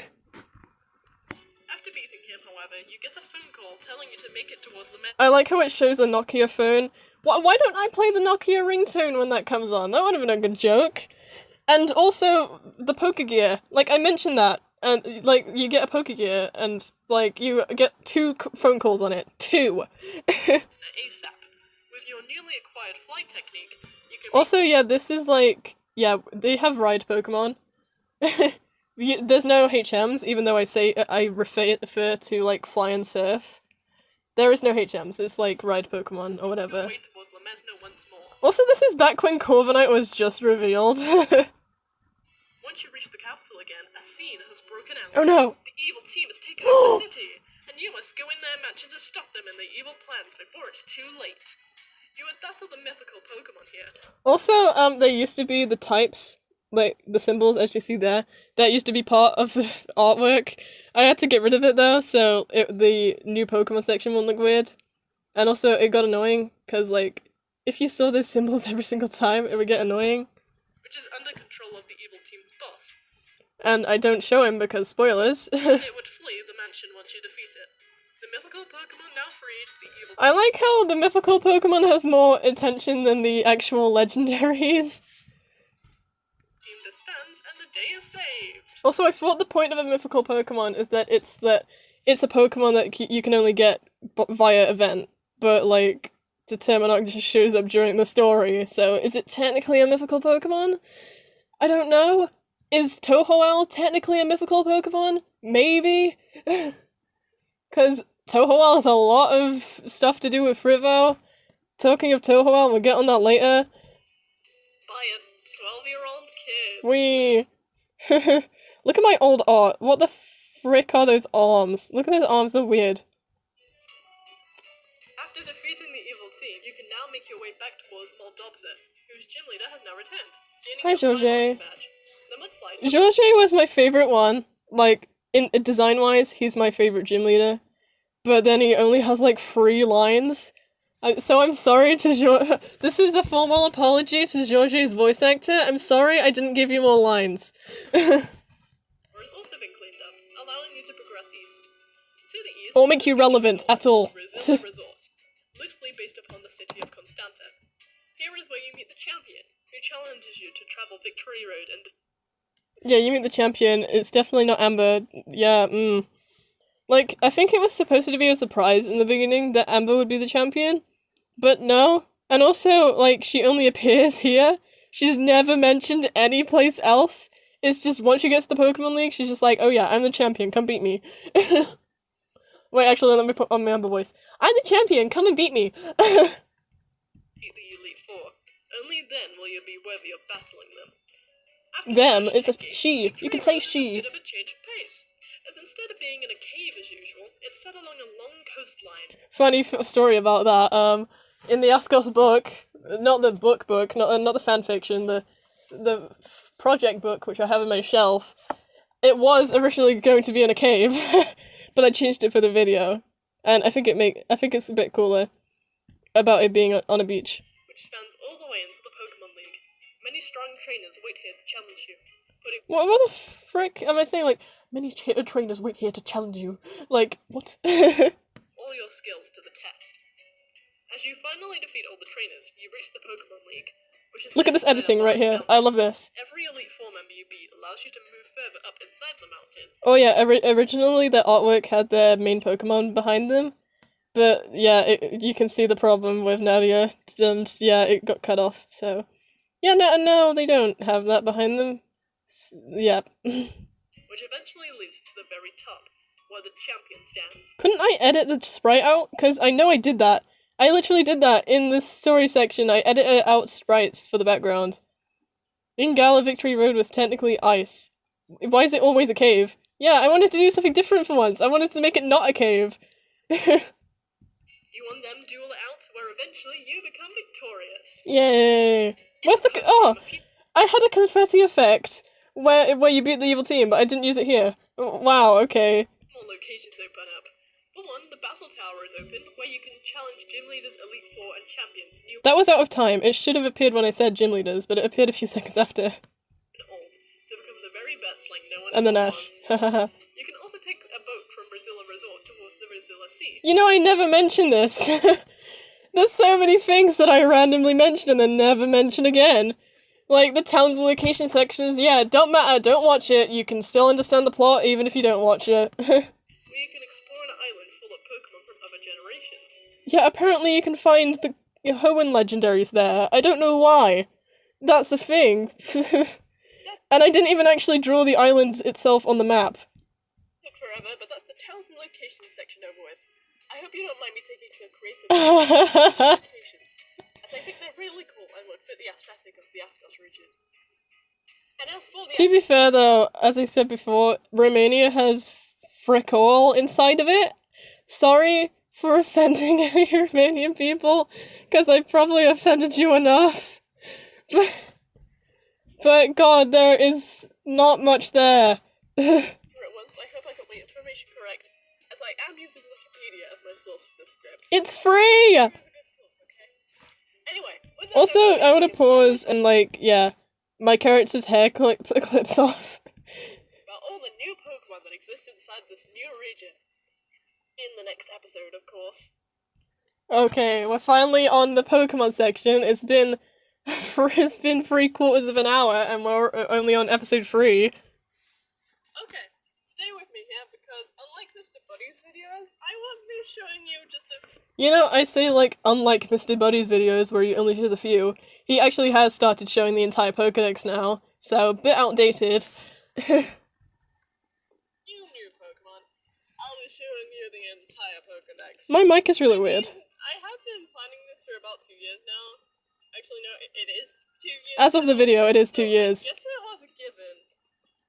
beating him, however, you get a phone call telling you to make it towards the I like how it shows a Nokia phone. Why don't I play the Nokia ringtone when that comes on? That would have been a good joke. And also, the poker gear. Like, I mentioned that. And, like, you get a poker gear, and, like, you get 2 phone calls on it. 2! ASAP. With your newly acquired flight technique, you can Also, yeah, this is, like... Yeah, they have ride Pokemon. There's no HMs, even though I refer to, like, fly and surf. There is no HMs, it's, like, ride Pokemon, or whatever. wait towards Lemesna once more. Also, this is back when Corviknight was just revealed. Once you reach the capital again, a scene has broken out. Oh no! The evil team has taken over the city, and you must go in their mansion to stop them and their evil plans before it's too late. You would battle the mythical Pokemon here. Also, there used to be the types, like, the symbols, as you see there, that used to be part of the artwork. I had to get rid of it, though, so the new Pokemon section won't look weird. And also, it got annoying, because, like, if you saw those symbols every single time, it would get annoying. Which is under control of the evil team's boss. And I don't show him, because spoilers. It would flee the mansion once you defeat it. The mythical Pokemon now freed, the evil... I like how the mythical Pokemon has more attention than the actual legendaries. Team disbands, and the day is saved. Also, I thought the point of a mythical Pokemon is that it's a Pokemon that you can only get via event, but, like, Determinant just shows up during the story, so is it technically a mythical Pokemon? I don't know. Is Tohoel technically a mythical Pokemon? Maybe? Because Tohoel has a lot of stuff to do with Frivo. Talking of Tohoel, we'll get on that later. By a 12-year-old kid. Look at my old art. What the frick are those arms? Look at those arms, they're weird. After defeating the evil team, you can now make your way back towards Moldobza, whose gym leader has now returned. Hi, Georgie. The mudslide. Georgie was my favorite one. Like, in design-wise, he's my favorite gym leader. But then he only has, like, 3 lines. So I'm sorry to This is a formal apology to Georgie's voice actor. I'm sorry I didn't give you more lines. Has also been cleaned up, allowing you to progress east. To the east... Won't make you relevant at all. Resort, loosely based upon the city of Constanta. Here is where you meet the champion, who challenges you to travel Victory Road and... Yeah, you meet the champion. It's definitely not Amber. Yeah, Like, I think it was supposed to be a surprise in the beginning that Amber would be the champion. But no. And also, like, she only appears here. She's never mentioned any place else. It's just once she gets to the Pokemon League, she's just like, oh yeah, I'm the champion, come beat me. Wait, actually, let me put on my Amber voice. I'm the champion, come and beat me. Beat the Elite Four. Only then will you be worthy of battling them. After Them? the It's a decades, she. You can say she. A bit of a change of pace, as instead of being in a cave as usual, it's set along a long coastline. Funny story about that. In the Askos book, not the book, not the fanfiction, the project book, which I have on my shelf, it was originally going to be in a cave, but I changed it for the video, and I think it's a bit cooler about it being on a beach. Which spans all the way into the Pokemon League. Many strong trainers wait here to challenge you. What the frick am I saying? Like, many trainers wait here to challenge you. Like, what? All your skills to the test. As you finally defeat all the trainers, you reach the Pokemon League, which is... Look at this editing right here. I love this. Every Elite Four member you beat allows you to move further up inside the mountain. Oh yeah, originally the artwork had their main Pokemon behind them. But yeah, you can see the problem with Nadia, and yeah, it got cut off, so... Yeah, no, they don't have that behind them. Yeah. Which eventually leads to the very top, where the champion stands. Couldn't I edit the sprite out? Because I know I did that. I literally did that in the story section. I edited out sprites for the background. In Gala, Victory Road was technically ice. Why is it always a cave? Yeah, I wanted to do something different for once. I wanted to make it not a cave. You want them duel it out where eventually you become victorious. Yay! Where's the oh? I had a confetti effect where you beat the evil team, but I didn't use it here. Oh, wow. Okay. More locations open up. For one, the battle tower is open, where you can challenge gym leaders, elite four, and champions. That was out of time. It should have appeared when I said gym leaders, but it appeared a few seconds after. Old to become the very best like no one And then wants. Ash. You can also take a boat from Brazilla Resort towards the Brazilla Sea. You know, I never mentioned this. There's so many things that I randomly mention and then never mention again. Like, the towns and location sections, yeah, don't matter, don't watch it. You can still understand the plot even if you don't watch it. Where you can explore an island full of Pokemon from other generations. Yeah, apparently you can find the Hoenn legendaries there. I don't know why. That's a thing. And I didn't even actually draw the island itself on the map. Took forever, but that's the towns and locations section over with. I hope you don't mind me taking so creative locations, as I think they're really cool and would fit the aesthetic of the Askos region. And as for the To be fair though, as I said before, Romania has frick all inside of it. Sorry for offending any Romanian people, because I probably offended you enough. But God, there is not much there. For at once, I hope I got my information correct, as I am using Wikipedia as my source for this script. It's free! Here's a good source, okay? Anyway, with that Also, out of the I way, want to pause and, like, yeah, my character's hair clips off. about all the new Pokemon that exist inside this new region. In the next episode, of course. Okay, we're finally on the Pokemon section. It's been 3/4 of an hour, and we're only on episode 3. Okay, stay with me here, because unlike Mr. Buddy's videos, I won't be showing you just a You know, I say, like, unlike Mr. Buddy's videos, where he only shows a few, he actually has started showing the entire Pokedex now, so a bit outdated. few new Pokemon. I'll be showing you the entire Pokedex. My mic is really weird. I have been planning this for about 2 years now. Actually, no, it is 2 years. As of the video, it is 2 years. Yes, it was a given.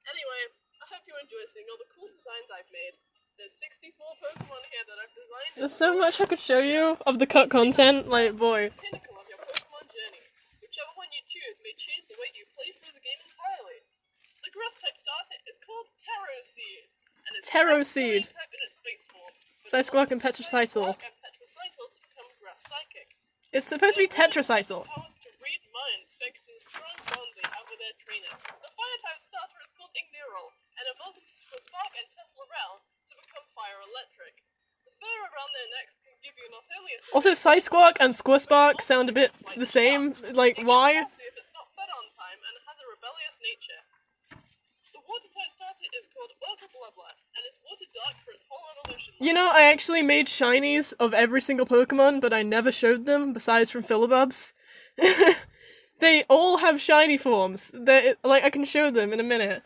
Anyway, I hope you enjoy seeing all the cool designs I've made. There's 64 Pokemon here that I've designed. There's so much I could show you of the cut content, like, boy. The pinnacle of your Pokemon journey. Whichever one you choose may change the way you play through the game entirely. The grass-type starter is called Terroseed. And it's Terroseed. type in its base form. Psysquark and Petrocycle. Psysquark and Petrocycle to become Grass Psychic. It's supposed to be Tetracycle. Powers to read minds thanks to the strong bond they have with their trainer. The fire-type starter is called Igniral, and evolves into Squirspark and Teslarel to become Fire Electric. The fur around their necks can give you not only a Also, Psysquark and Squirspark sound a bit the same. Like, why? It gets sassy if it's not fed on time and has a rebellious nature. The water-type starter is called Ultra Blabla, and is water dark for its whole evolution. You know, I actually made shinies of every single Pokemon, but I never showed them, besides from Philibubs. They all have shiny forms. They like, I can show them in a minute.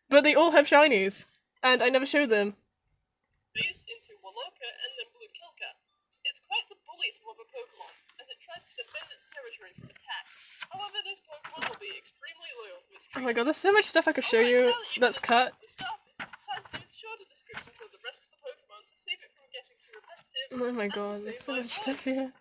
But they all have shinies, and I never showed them. Base into Woloka and then Blue Kilka. It's quite the bully to other Pokemon, as it tries to defend its territory from attack. However, this Pokemon will be extremely loyal to its Oh my god, there's so much stuff I could show you that's cut. The starters, time to do shorter descriptions of the rest of the Pokemon to save it from getting too repetitive. Oh my and to god, save there's so my much stuff voice. here.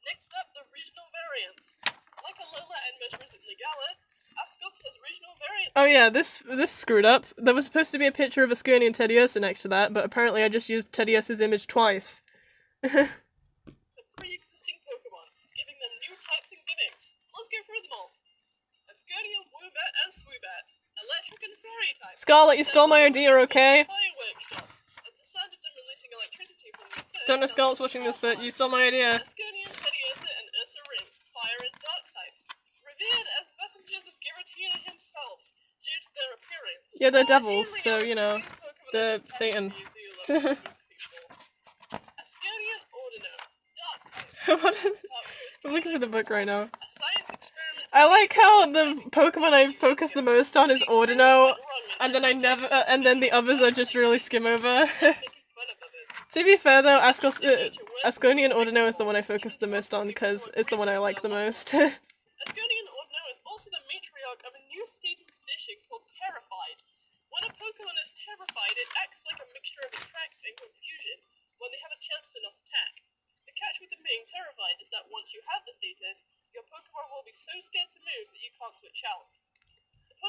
Next up, the regional variants. Like Alola and most recently Gala, Askos has regional variants. Oh yeah, this screwed up. There was supposed to be a picture of Ascurny and Teddiursa next to that, but apparently I just used Teddiursa's image twice. To pre-existing Pokemon, giving them new types and gimmicks. Let's go through them all. Ascurnian, Woobat, and Swoobat. Electric and Fairy types. Scarlet, you stole my idea, okay? Firework shops. As the sound of them releasing electricity from their fur Don't know if sounds Scarlet's watching this, but you stole my idea. Ascurnian, Teddiursa, and Ursa Ring. Fire and dark types. Revered as messengers of Giratina himself, due to their appearance. Yeah, they're But devils, in so, you know, reality, Pokemon they're are just Satan. entities who love to spook people. Ascurnian Ordino. Dark type. What is- I'm looking for the book right now. A science experiment. I like how the Pokemon I focus the most on is Ordino, and then and then the others are just really skim over. To be fair though, Asconi and Ordino is the one I focus the most on, because it's the one I like the most. Asconian Ordino is also the matriarch of a new status condition called Terrified. When When a Pokemon is terrified, it acts like a mixture of attract and confusion when they have a chance to not attack. The catch with them being terrified is that once you have the status, your Pokemon will be so scared to move that you can't switch out.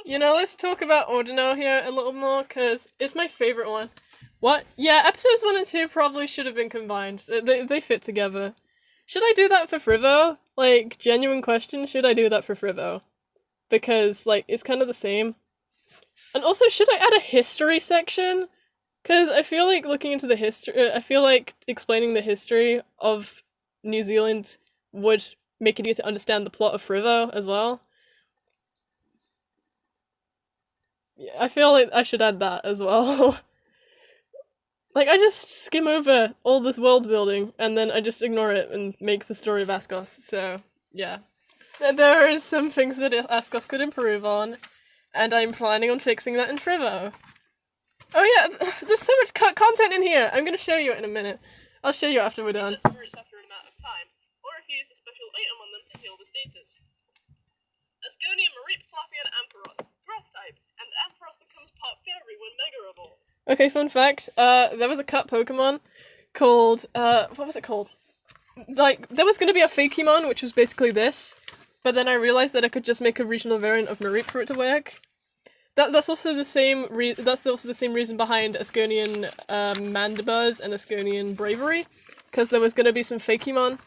You know, let's talk about Ordino here a little more, because it's my favorite one. What? Yeah, episodes 1 and 2 probably should have been combined. They fit together. Should I do that for Frivo? Like, genuine question, should I do that for Frivo? Because, like, it's kind of the same. And also, should I add a history section? Because I feel like looking into the history, I feel like explaining the history of New Zealand would make it easier to understand the plot of Frivo as well. Yeah, I feel like I should add that as well. Like, I just skim over all this world building, and then I just ignore it and make the story of Askos, so, yeah. There are some things that Askos could improve on, and I'm planning on fixing that in Frivo. Oh yeah, there's so much content in here! I'm gonna show you it in a minute. I'll show you after we're done. Spirits after an amount of time, or if you use a special item on them to heal the status. Asconian, Mareep, Fluffy, and Ampharos, grass type, and Ampharos becomes part fairy when Mega Evolved. Okay, fun fact, there was a cut Pokemon called, what was it called? Like, there was gonna be a Fakemon, which was basically this, but then I realized that I could just make a regional variant of Mareep for it to work. That's also the same reason behind Asconian Mandibuzz and Asconian Bravery, because there was gonna be some Fakemon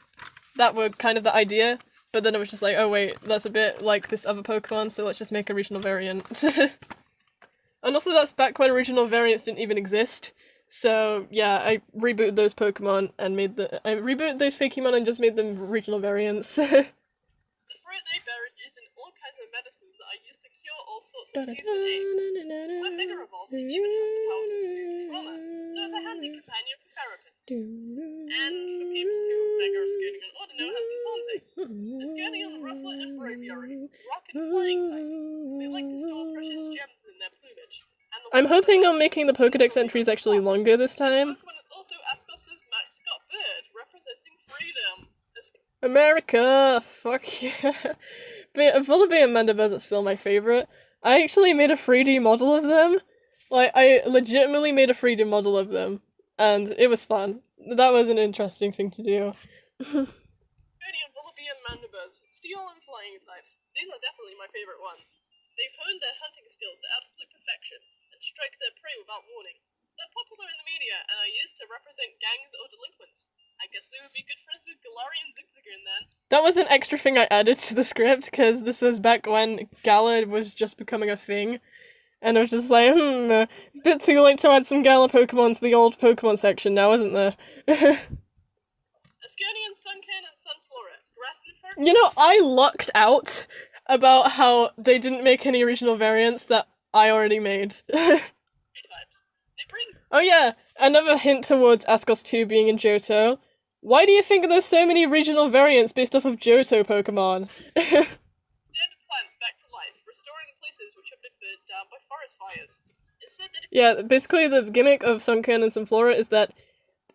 that were kind of the idea, but then it was just like, oh wait, that's a bit like this other Pokemon, so let's just make a regional variant. And also that's back when original variants didn't even exist, so yeah, I rebooted those Pokemon and I rebooted those Fakemon and just made them regional variants. The fruit they bear is in all kinds of medicines that are used to cure all sorts of human aches. When Mega Evolved, it even has the power to soothe trauma, so it's a handy companion for therapists. And for people who Mega Asconian and Ordino have been taunting. Asconian, Rufflet, and Braviary, rock and flying types. They like to store precious gems in their plumage. I'm hoping on making the Pokedex entries actually longer this time. Pokemon is also Askos' mascot bird, representing freedom. America! Fuck yeah. But Vullaby and Mandibuzz are still my favourite. I actually made a 3D model of them. Like, I legitimately made a 3D model of them. And it was fun. That was an interesting thing to do. Vullaby and Mandibuzz, steel and flying types. These are definitely my favourite ones. They've honed their hunting skills to absolute perfection, and strike their prey without warning. They're popular in the media, and are used to represent gangs or delinquents. I guess they would be good friends with Galarian Zigzagoon then. That was an extra thing I added to the script, because this was back when Gala was just becoming a thing. And I was just like, it's a bit too late to add some Gala Pokemon to the old Pokemon section now, isn't there? Asconian, Sunken, and Sunflora. Grass and Fur. You know, I lucked out about how they didn't make any regional variants that I already made. Types. They bring. Oh yeah, another hint towards Askos 2 being in Johto. Why do you think there's so many regional variants based off of Johto Pokemon? Dead plants back to life, restoring places which have been burnt down by forest fires. It's said that if Yeah, basically the gimmick of Sunken and Sunflora is that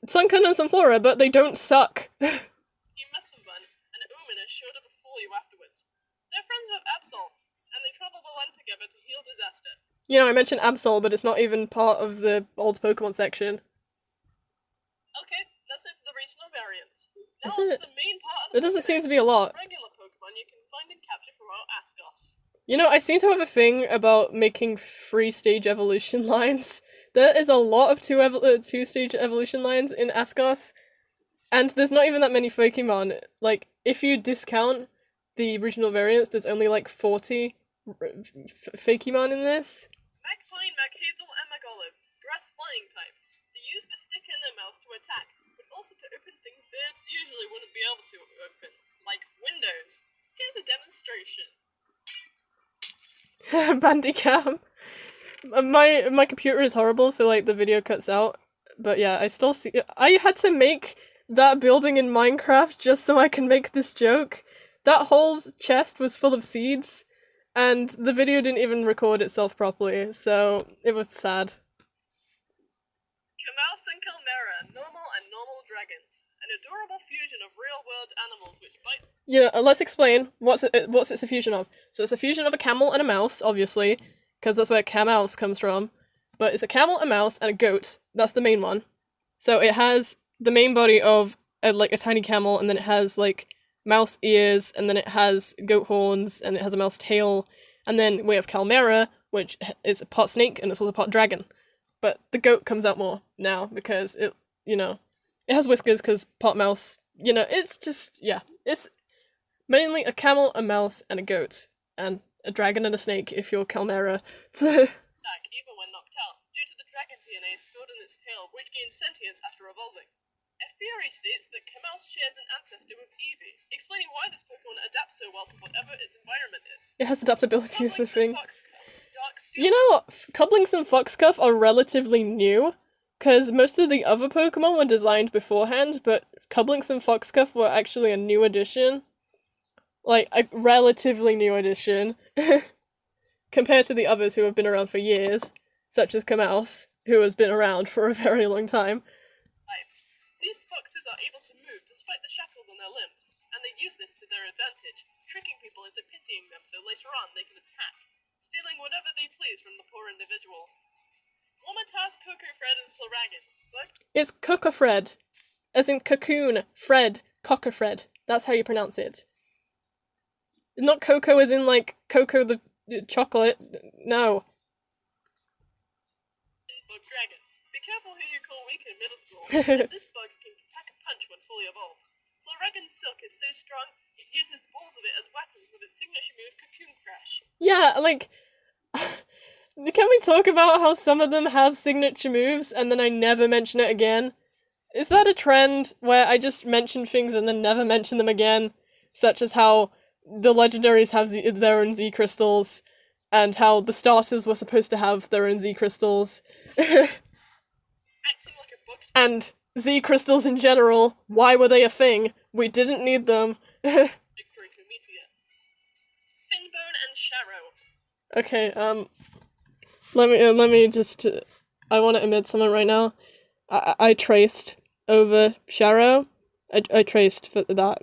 Sunken and Sunflora, but they don't suck. you mess with one, an Oomin is sure to befall you afterwards. They're friends with Absol, and they travel the land together to heal disaster. You know, I mentioned Absol, but it's not even part of the old Pokemon section. Okay, that's it for the regional variants. Now That's on it. to the main part of the There doesn't seem Pokédex. to be a lot. Regular Pokemon you can find and capture throughout Askos. You know, I seem to have a thing about making 3-stage evolution lines. There is a lot of 2-stage evolution lines in Askos, and there's not even that many Pokemon. Like, if you discount the regional variants, there's only like 40 Fakemon in this. Magpine, Maghazel, and Magolive. Grass flying type. They use the stick in their mouths to attack, but also to open things birds usually wouldn't be able to open, like windows. Here's a demonstration. Bandicam. My computer is horrible, so like the video cuts out. But yeah, I had to make that building in Minecraft just so I can make this joke. That whole chest was full of seeds, and the video didn't even record itself properly, so it was sad. Camouse and Chimera, normal and normal dragon. An adorable fusion of real-world animals which bite. Yeah, let's explain what's it's a fusion of. So it's a fusion of a camel and a mouse, obviously, because that's where Camouse comes from. but it's a camel, a mouse, and a goat. That's the main one. So it has the main body of like a tiny camel, and then it has like mouse ears, and then it has goat horns, and it has a mouse tail, and then we have Calmera, which is a part snake and it's also part dragon. But the goat comes out more now because it, it has whiskers because part mouse. It's just, yeah, it's mainly a camel, a mouse, and a goat, and a dragon and a snake if you're Calmera. Even when knocked out, due to the dragon DNA stored in its tail, which gains sentience after evolving. A theory states that Kamouse shares an ancestor with Eevee, explaining why this Pokemon adapts so well to whatever its environment is. It has adaptability as a thing. You know, Cublings and Foxcuff are relatively new, because most of the other Pokemon were designed beforehand, but Cublings and Foxcuff were actually a new addition. Like, a relatively new addition, compared to the others who have been around for years, such as Kamouse, who has been around for a very long time. These foxes are able to move despite the shackles on their limbs, and they use this to their advantage, tricking people into pitying them so later on they can attack, stealing whatever they please from the poor individual. Womatas, Cocofred, and Slaragan. It's Cocofred, as in cocoon, Fred, Cocofred. That's how you pronounce it. Not Coco as in, like, Coco the chocolate. No. Bug Dragon. Be careful who you call weak in middle school, as this bug can pack a punch when fully evolved. Slaragan's silk is so strong, it uses balls of it as weapons with its signature move, Cocoon Crash. Yeah, like... Can we talk about how some of them have signature moves, and then I never mention it again? Is that a trend, where I just mention things and then never mention them again? Such as how the legendaries have their own Z crystals, and how the starters were supposed to have their own Z crystals. Acting like a book. And Z crystals in general, why were they a thing? We didn't need them. Finbone and Sharrow. Okay, let me just, I want to admit something right now. I traced over Sharrow. I traced for that.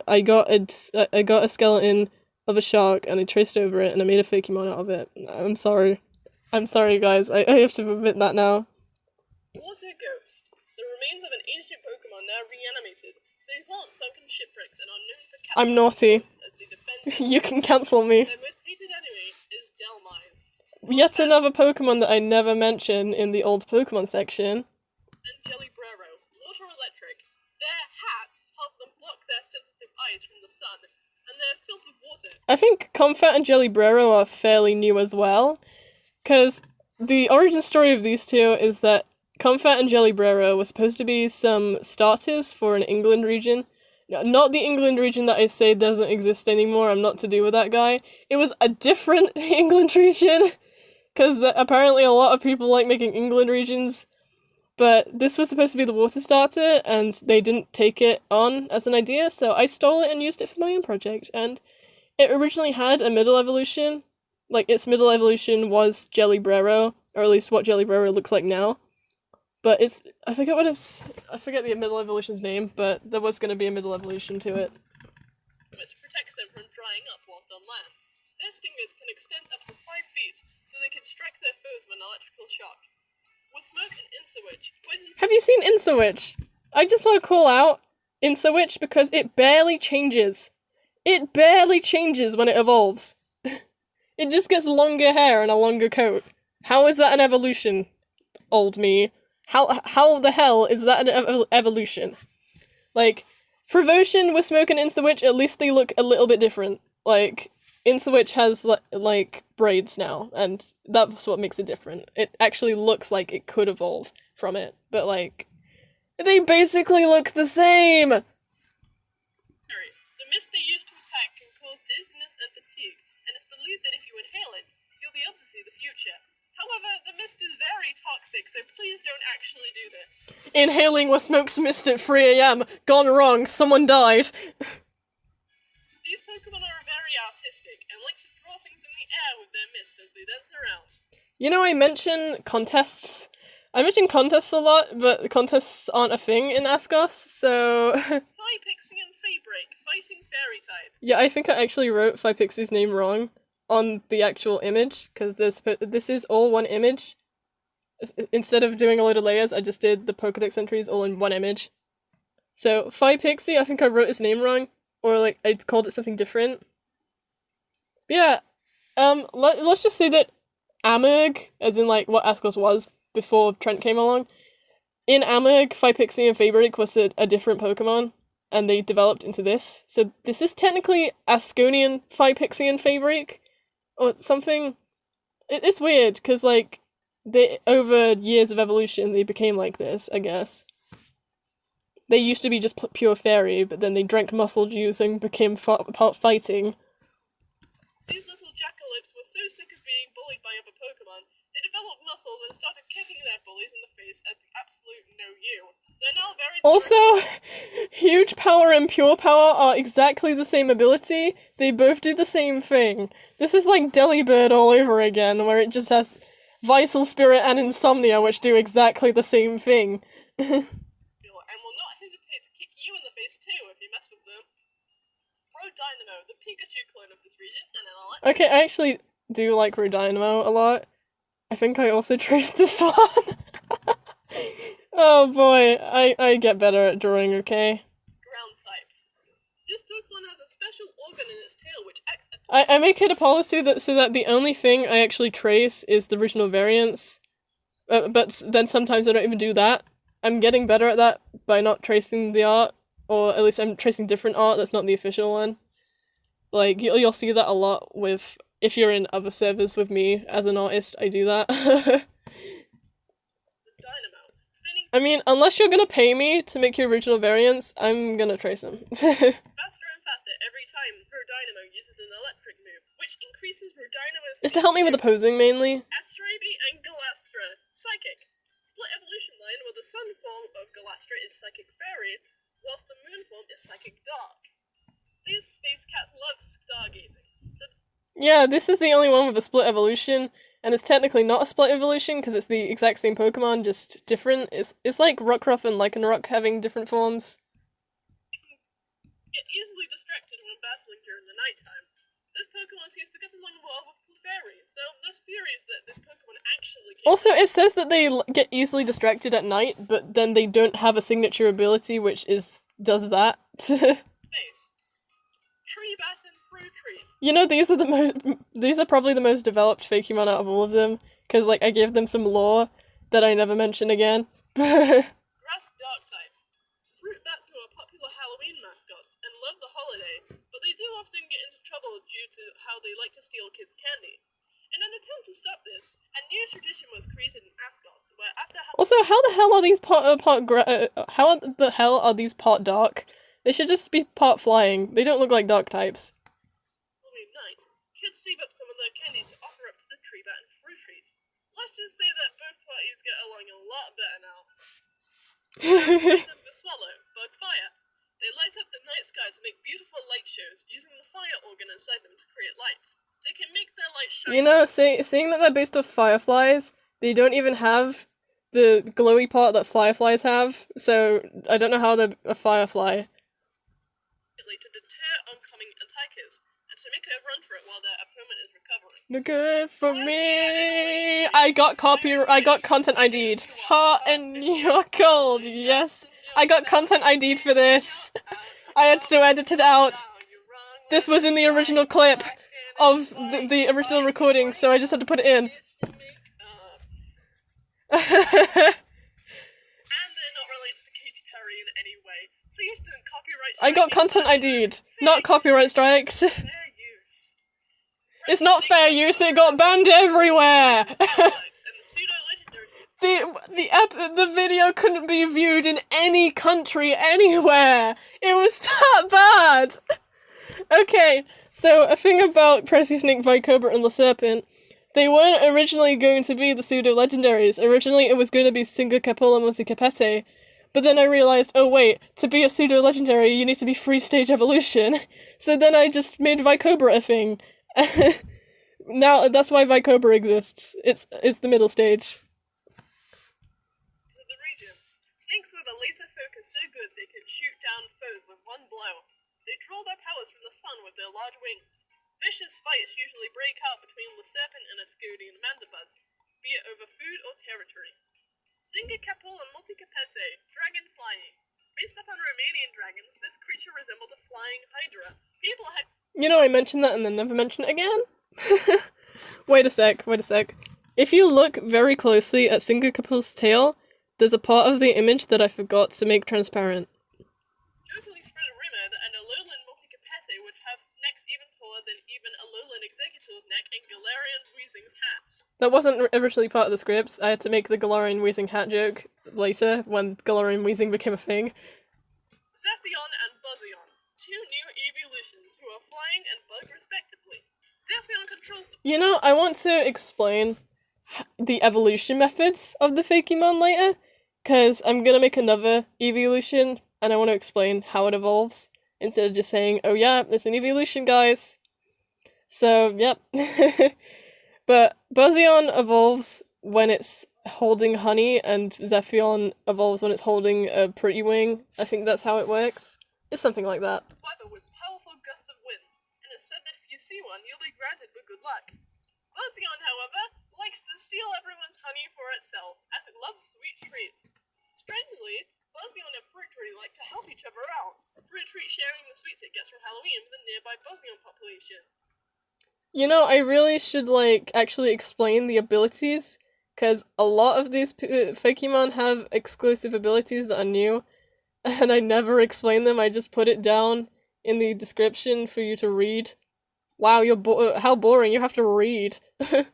I got a skeleton of a shark, and I traced over it, and I made a Fakemon out of it. I'm sorry. I'm sorry, guys. I have to admit that now. Water Ghost. The remains of an ancient Pokemon now reanimated. They haunt sunken shipwrecks and are known for capturing I'm naughty. as they defend. You can cancel me. Their most hated enemy is Delmise. Yet another Pokemon that I never mention in the old Pokemon section. And Jellybrero. Water Electric. Their hats help them block their sensitive eyes from the sun, and they're filled with water. I think Comfort and Jellybrero are fairly new as well, because the origin story of these two is that Comfort and Jellybrero were supposed to be some starters for an England region. Not the England region that I say doesn't exist anymore, I'm not to do with that guy. It was a different England region, because apparently a lot of people like making England regions. But this was supposed to be the water starter, and they didn't take it on as an idea, so I stole it and used it for my own project. And it originally had a middle evolution. Like, its middle evolution was Jellybrero, or at least what Jellybrero looks like now. But I forget the middle evolution's name, but there was going to be a middle evolution to it. Which protects them from drying up whilst on land. Their stingers can extend up to 5 feet, so they can strike their foes with an electrical shock. With Smoke and Insawitch, Have you seen Insawitch? I just want to call out Insawitch because it barely changes. It barely changes when it evolves. It just gets longer hair and a longer coat. How is that an evolution, old me? How the hell is that an evolution? Like, Frovotion with Smoke and Insawitch, at least they look a little bit different. Like, Insawitch has, like, braids now, and that's what makes it different. It actually looks like it could evolve from it, but, like, they basically look the same! The mist they use to attack can cause dizziness and fatigue, and it's believed that if you inhale it, you'll be able to see the future. However, the mist is very toxic, so please don't actually do this. Inhaling with Smoke's mist at 3 AM. Gone wrong, someone died. These Pokemon are very artistic, and like to draw things in the air with their mist as they dance around. You know, I mention contests. I mention contests a lot, but contests aren't a thing in Askos, so... Phypixie and Faybreak, fighting fairy types. Yeah, I think I actually wrote Phypixie's name wrong on the actual image, because this is all one image. Instead of doing a load of layers, I just did the Pokedex entries all in one image. So, Pixie, I think I wrote his name wrong, or like I called it something different. But yeah, let's just say that Amurg, as in like what Askos was before Trent came along, in Amurg, Pixie and Fabric was a different Pokemon, and they developed into this. So this is technically Asconian Pixie and Fabric, or something. It's weird, because like, they over years of evolution, they became like this, I guess. They used to be just pure fairy, but then they drank muscle juice and became fighting. These little jackalopes were so sick of being bullied by other Pokemon, they developed muscles and started kicking their bullies in the face at the absolute no-you. They're now very... Also, huge power and pure power are exactly the same ability. They both do the same thing. This is like Delibird all over again, where it just has Vital Spirit and Insomnia, which do exactly the same thing. And will not hesitate to kick you in the face too if you mess with them. Rodynamo, the Pikachu clone of this region, and an electric... Okay, I actually do like Rodynamo a lot. I think I also traced this one. Oh boy, I get better at drawing, okay? Ground type. This Pokemon has a special organ in its tail which acts as... I make it a policy that so that the only thing I actually trace is the original variants. But then sometimes I don't even do that. I'm getting better at that by not tracing the art, or at least I'm tracing different art that's not the official one. Like, you'll see that a lot with, if you're in other servers with me as an artist, I do that. I mean, unless you're gonna pay me to make your original variants, I'm gonna trace them. Faster and faster every time Rodynamo uses an electric move, which increases Rodynamo's... Just to help me with opposing, mainly. Astrabi and Galastra, Psychic. Split evolution line where the sun form of Galastra is Psychic Fairy, whilst the moon form is Psychic Dark. These space cats love stargazing. So... Yeah, this is the only one with a split evolution, and it's technically not a split evolution because it's the exact same Pokemon, just different. It's like Rockruff and Lycanroc having different forms. Get easily distracted when battling during the nighttime. This Pokemon seems to get along well with Clefairy, so there's theories that this Pokemon actually... Also, it says that they get easily distracted at night, but then they don't have a signature ability which does that. Face. Treebat and Fruitreat. You know, these are probably the most developed Fakemon out of all of them, because like I gave them some lore that I never mention again. Grass Dark types. Fruit bats who are popular Halloween mascots and love the holiday, but they do often get into trouble due to how they like to steal kids' candy. In an attempt to stop this, a new tradition was created in Askos, where after Also, how the hell are these how the hell are these part dark? They should just be part flying. They don't look like dark types. Halloween night, kids save up some of their candy to offer up to the Treebat and Fruitreat. Let's just say that both parties get along a lot better now. The Swallow, Bug Fire. They light up the night sky to make beautiful light shows, using the fire organ inside them to create lights. They can make their light shine... You know, seeing that they're based off fireflies, they don't even have the glowy part that fireflies have, so I don't know how they're a firefly. To deter oncoming attackers, and to make a run for it while their opponent is recovering. Good for me! I got content ID'd. Hot and you're cold, yes! I got content ID'd for this! I had to edit it out! This was in the original clip of the original recording, so I just had to put it in. And they're not related to Katy Perry in any way. Please don't copyright strike. I got content ID'd, not copyright strikes. Fair use. It's not fair use, it got banned everywhere! The video couldn't be viewed in any country, anywhere! It was that bad! Okay, so a thing about Pressy Snake, Vicobra, and Serpent. They weren't originally going to be the pseudo-legendaries. Originally it was going to be Singa-Capola Musicapete. But then I realized, oh wait, to be a pseudo-legendary you need to be free-stage evolution. So then I just made Vicobra a thing. Now, that's why Vicobra exists. It's the middle stage. The region. Snakes with a laser focus so good they can shoot down foes with one blow. They draw their powers from the sun with their large wings. Vicious fights usually break out between the serpent and Ascodian Mandibuzz. be it over food or territory. Singacapul and multicapete, dragon flying. Based upon Romanian dragons, this creature resembles a flying hydra. People had... You know, I mentioned that and then never mentioned it again? Wait a sec. If you look very closely at Singacapul's tail, there's a part of the image that I forgot to make transparent. Jokingly spread a rumor that an Alolan multicapete would have necks even taller than even Alolan Executor's neck and Galarian Weezing's hats. That wasn't originally part of the script. I had to make the Galarian Weezing hat joke later, when Galarian Weezing became a thing. Zephion and Buzzion, two new evolutions who are flying and bug respectively. Zephion controls the... You know, I want to explain the evolution methods of the Fakemon later, because I'm gonna make another evolution, and I want to explain how it evolves, instead of just saying, oh yeah, it's an evolution, guys. So, yep. But Buzzion evolves when it's holding honey, and Zephion evolves when it's holding a pretty wing. I think that's how it works. It's something like that. weather with powerful gusts of wind, and it's said that if you see one, you'll be granted with good luck. Buzzion, however, likes to steal everyone's honey for itself, as it loves sweet treats. Strangely, Buzzion and Fruit Tree like to help each other out, Fruit Tree sharing the sweets it gets from Halloween with the nearby Buzzion population. You know, I really should, actually explain the abilities, because a lot of these Fakemon have exclusive abilities that are new, and I never explain them, I just put it down in the description for you to read. Wow, how boring, you have to read. Alright,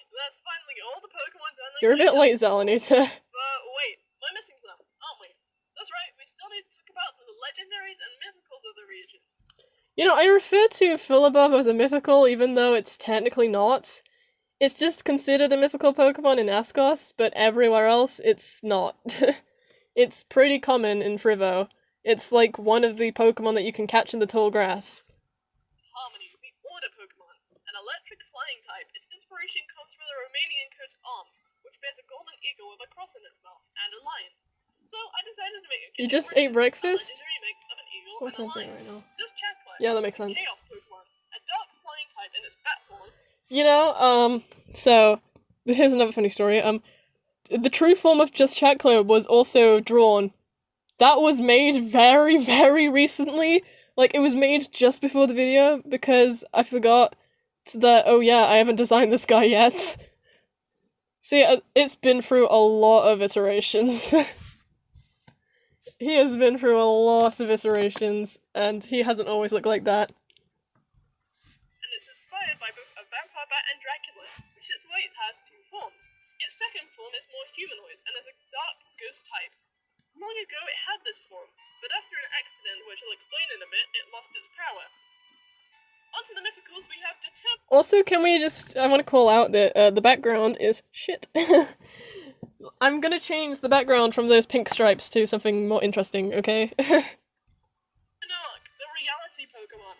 that's finally all the Pokemon done. You're a bit late, Zalinator. But wait, we're missing some, aren't we? That's right, we still need to talk about the legendaries and mythicals of the region. You know, I refer to Philibub as a mythical, even though it's technically not. It's just considered a mythical Pokemon in Askos, but everywhere else, it's not. It's pretty common in Frivo. It's like one of the Pokemon that you can catch in the tall grass. Harmony, the Order Pokemon, an electric flying type. Its inspiration comes from the Romanian coat of arms, which bears a golden eagle with a cross in its mouth, and a lion. So I decided to make a You just ate breakfast? A legendary mix of an eagle What and a time's it lion. right now? This Chakra Yeah, that makes is a sense. Chaos Pokemon, a dark flying type in its bat form. You know, so, here's another funny story. The true form of Just Chatclaw was also drawn. That was made very, very recently. Like, it was made just before the video, because I forgot that, oh yeah, I haven't designed this guy yet. See, it's been through a lot of iterations. He has been through a lot of iterations, and he hasn't always looked like that. And it's inspired by both a vampire bat and Dracula, which is why it has two forms. Its second form is more humanoid and is a dark ghost type. Long ago it had this form, but after an accident, which I'll explain in a bit, it lost its power. Onto the mythicals, we have Also, can we just, I want to call out that the background is shit. I'm gonna change the background from those pink stripes to something more interesting, okay? Determinarch, the reality Pokemon.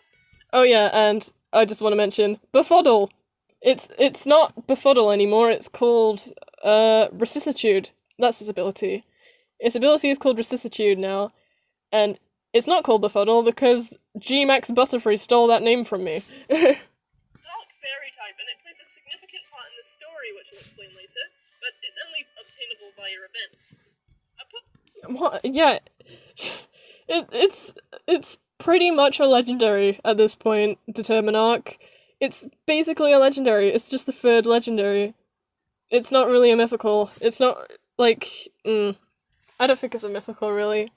Oh yeah, and I just want to mention, Befuddle! It's not Befuddle anymore, it's called, Vicissitude. That's his ability. Its ability is called Vicissitude now, and it's not called Befuddle because G-Max Butterfree stole that name from me. Dark fairy type, and it plays a significant part in the story, which I'll explain later, but it's only obtainable via events. What? Yeah. It's pretty much a legendary at this point, Determinarch. It's basically a legendary, it's just the third legendary. It's not really a mythical. It's not, I don't think it's a mythical, really.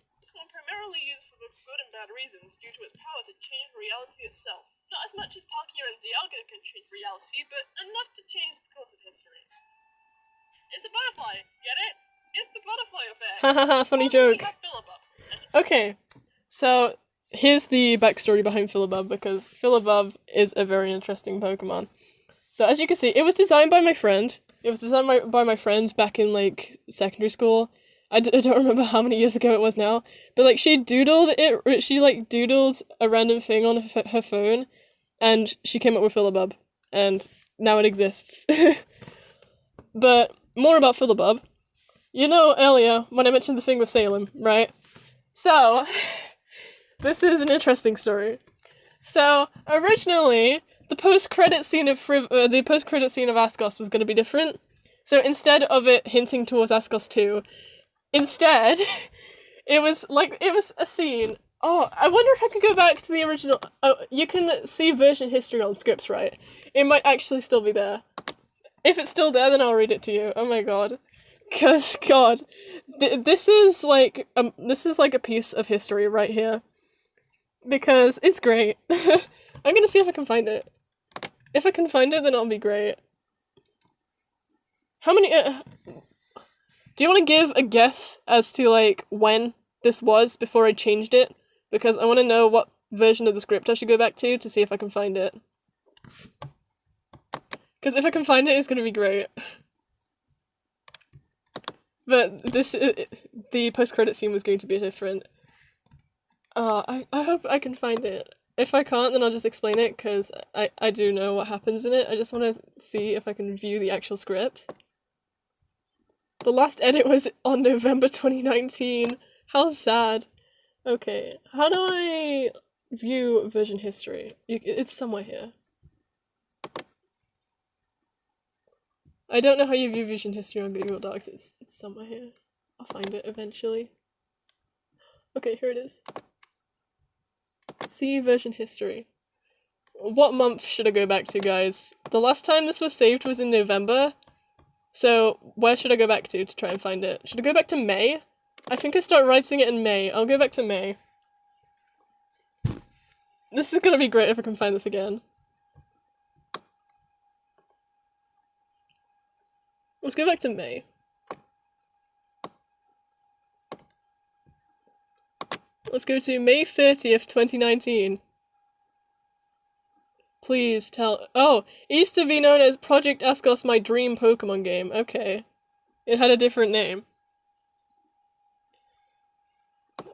Primarily used for both good and bad reasons due to its power to change reality itself. Not as much as Palkia and Dialga can change reality, but enough to change the course of history. It's a butterfly, get it? It's the butterfly effect! Hahaha, funny Also, we joke. have Philibub. Okay, so here's the backstory behind Philibub, because Philibub is a very interesting Pokemon. So as you can see, it was designed by my friend. It was designed by my friend back in, secondary school. I don't remember how many years ago it was now, but, she doodled it, she, doodled a random thing on her phone, and she came up with Philibub, and now it exists. But, more about Philibub. You know earlier, when I mentioned the thing with Salem, right? So, this is an interesting story. So, originally, the post-credit scene of Askos was going to be different. So instead of it hinting towards Askos 2, instead, it was a scene. Oh, I wonder if I could go back to the original. Oh, you can see version history on scripts, right? It might actually still be there. If it's still there, then I'll read it to you. Oh my god. Cause god, this is like a piece of history right here. Because it's great. I'm gonna see if I can find it. If I can find it, then it'll be great. How many? Do you want to give a guess as to like when this was before I changed it? Because I want to know what version of the script I should go back to see if I can find it. Because if I can find it, it's gonna be great. But the post-credit scene was going to be different. I hope I can find it. If I can't, then I'll just explain it, because I do know what happens in it. I just want to see if I can view the actual script. The last edit was on November 2019. How sad. Okay, how do I view version history? It's somewhere here. I don't know how you view version history on Google Docs. It's somewhere here. I'll find it eventually. Okay, here it is. See version history. What month should I go back to, guys? The last time this was saved was in November. So, where should I go back to try and find it? Should I go back to May? I think I started writing it in May. I'll go back to May. This is gonna be great if I can find this again. Let's go back to May. Let's go to May 30th, 2019. Please tell- Oh! It used to be known as Project Askos, my dream Pokemon game. Okay. It had a different name.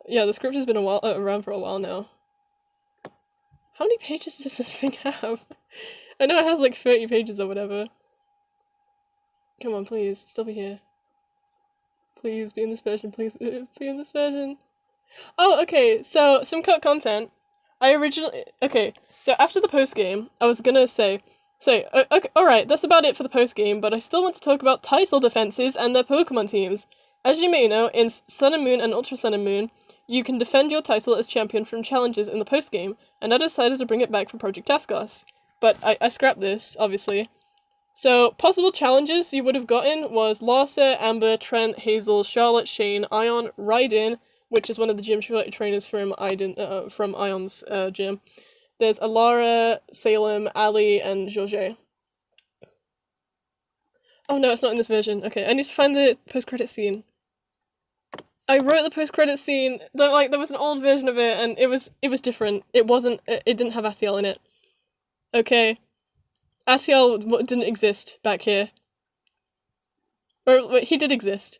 Yeah, the script has been around for a while now. How many pages does this thing have? I know it has like 30 pages or whatever. Come on, please, still be here. Please, be in this version, please, be in this version. Oh, okay, so, some cut content. Okay, so after the post-game, I was gonna say, okay, alright, that's about it for the post-game, but I still want to talk about title defenses and their Pokemon teams. As you may know, in Sun and Moon and Ultra Sun and Moon, you can defend your title as champion from challenges in the post-game, and I decided to bring it back for Project Askos. But I scrapped this, obviously. So, possible challenges you would have gotten was Larsa, Amber, Trent, Hazel, Charlotte, Shane, Ion, Raiden, which is one of the gym trainers from Ion's gym. There's Alara, Salem, Ali, and Georges. Oh no, it's not in this version. Okay, I need to find the post-credit scene. I wrote the post-credit scene, there was an old version of it, and it was different. It didn't have Asiel in it. Okay. Asiel didn't exist back here. Or, wait, he did exist,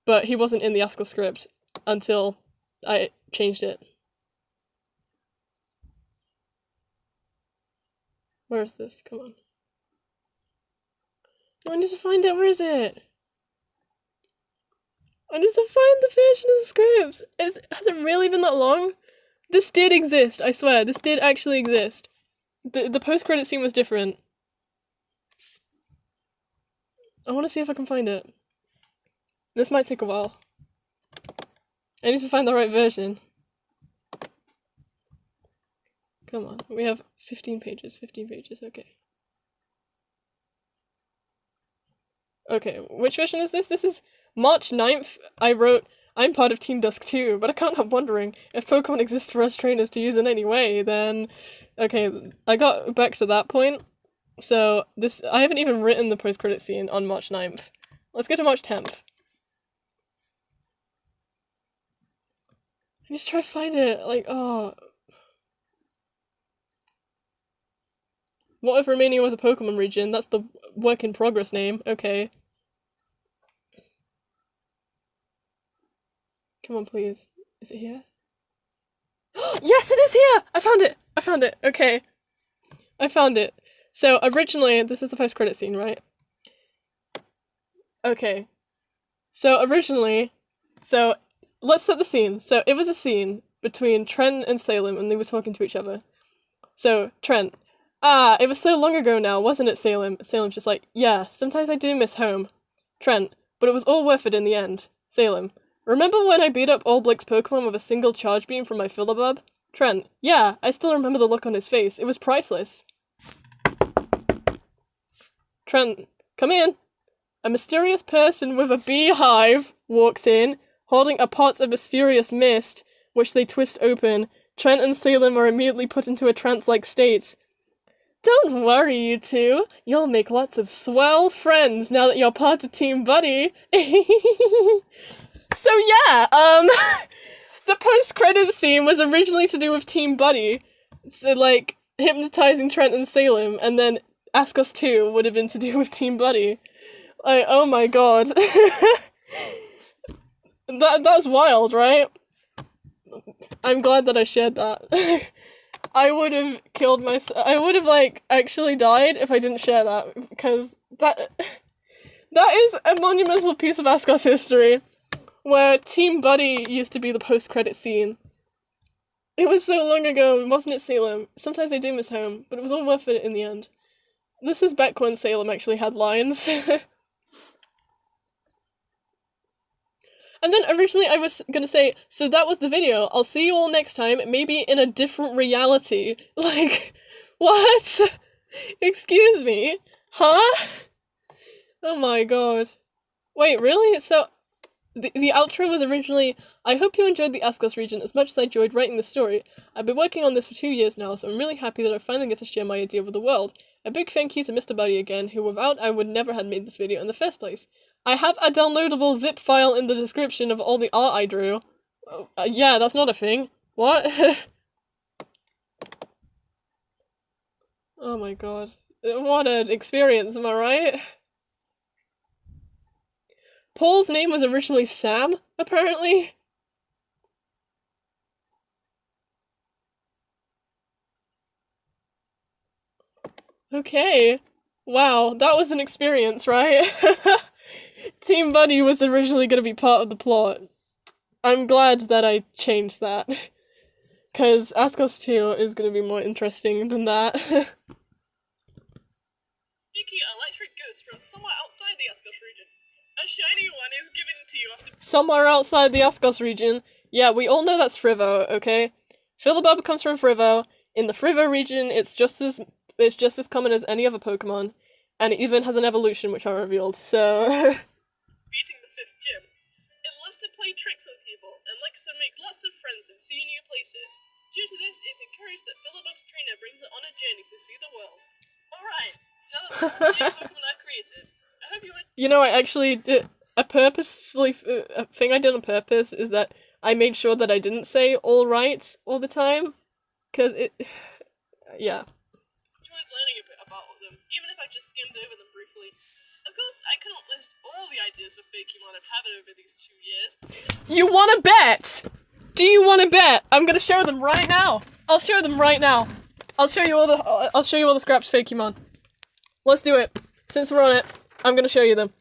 but he wasn't in the Askos script until I changed it. Where is this? Come on. No, I need to find it. Where is it? I need to find the version of the scripts. Has it really been that long? This did exist, I swear. This did actually exist. The post-credit scene was different. I want to see if I can find it. This might take a while. I need to find the right version. Come on, we have 15 pages, okay. Okay, which version is this? This is March 9th. I wrote, I'm part of Team Dusk too, but I can't help wondering, if Pokemon exist for us trainers to use in any way, then... Okay, I got back to that point. So, I haven't even written the post-credit scene on March 9th. Let's go to March 10th. I just try to find it, like, oh... What if Romania was a Pokemon region? That's the work-in-progress name, okay. Come on, please. Is it here? Yes, it is here! I found it! Okay. I found it. So, originally, this is the post-credit scene, right? Okay. So, originally... So, let's set the scene. So, it was a scene between Trent and Salem, and they were talking to each other. So, Trent, Ah, it was so long ago now, wasn't it, Salem? Salem's just like, yeah, sometimes I do miss home. Trent, but it was all worth it in the end. Salem, remember when I beat up all Blake's Pokemon with a single charge beam from my Philibub? Trent, yeah, I still remember the look on his face. It was priceless. Trent, come in. A mysterious person with a beehive walks in, holding a pot of mysterious mist, which they twist open. Trent and Salem are immediately put into a trance-like state. Don't worry, you two. You'll make lots of swell friends now that you're part of Team Buddy. So yeah, the post-credits scene was originally to do with Team Buddy. So, like, hypnotizing Trent and Salem, and then Askos 2 would have been to do with Team Buddy. Like, oh my god. That's wild, right? I'm glad that I shared that. I would have killed myself. I would have, like, actually died if I didn't share that, because that is a monumental piece of Askos history, where Team Buddy used to be the post-credit scene. It was so long ago, wasn't it, Salem? Sometimes I do miss home, but it was all worth it in the end. This is back when Salem actually had lines. And then originally I was gonna say, so that was the video, I'll see you all next time, maybe in a different reality. Like, what? Excuse me? Huh? Oh my god. Wait, really? So, the outro was originally, I hope you enjoyed the Askos region as much as I enjoyed writing the story. I've been working on this for 2 years now, so I'm really happy that I finally get to share my idea with the world. A big thank you to Mr. Buddy again, who without I would never have made this video in the first place. I have a downloadable zip file in the description of all the art I drew. Yeah, that's not a thing. What? Oh my god. What an experience, am I right? Paul's name was originally Sam, apparently. Okay. Wow, that was an experience, right? Team Buddy was originally going to be part of the plot. I'm glad that I changed that. Because Askos 2 is going to be more interesting than that. Sneaky electric ghost from somewhere outside the Askos region. A shiny one is given to you after— Somewhere outside the Askos region. Yeah, we all know that's Frivo, okay? Philibub comes from Frivo. In the Frivo region, it's just as common as any other Pokemon. And it even has an evolution, which I revealed, so... beating the 5th gym. It loves to play tricks on people, and likes to make lots of friends and see new places. Due to this, it's encouraged that Philibub's trainer brings it on a journey to see the world. Alright, now that's all the new Pokemon I've created. I hope you You know, I actually did a thing I did on purpose is that I made sure that I didn't say all right all the time, because it... yeah. enjoyed learning a bit about them, even if I just skimmed over them briefly. Of course, I couldn't list all the ideas for Pokemon I've had over these 2 years. You wanna bet? Do you wanna bet? I'm gonna show them right now. I'll show them right now. I'll show you all the scraps Pokemon. Let's do it. Since we're on it, I'm gonna show you them.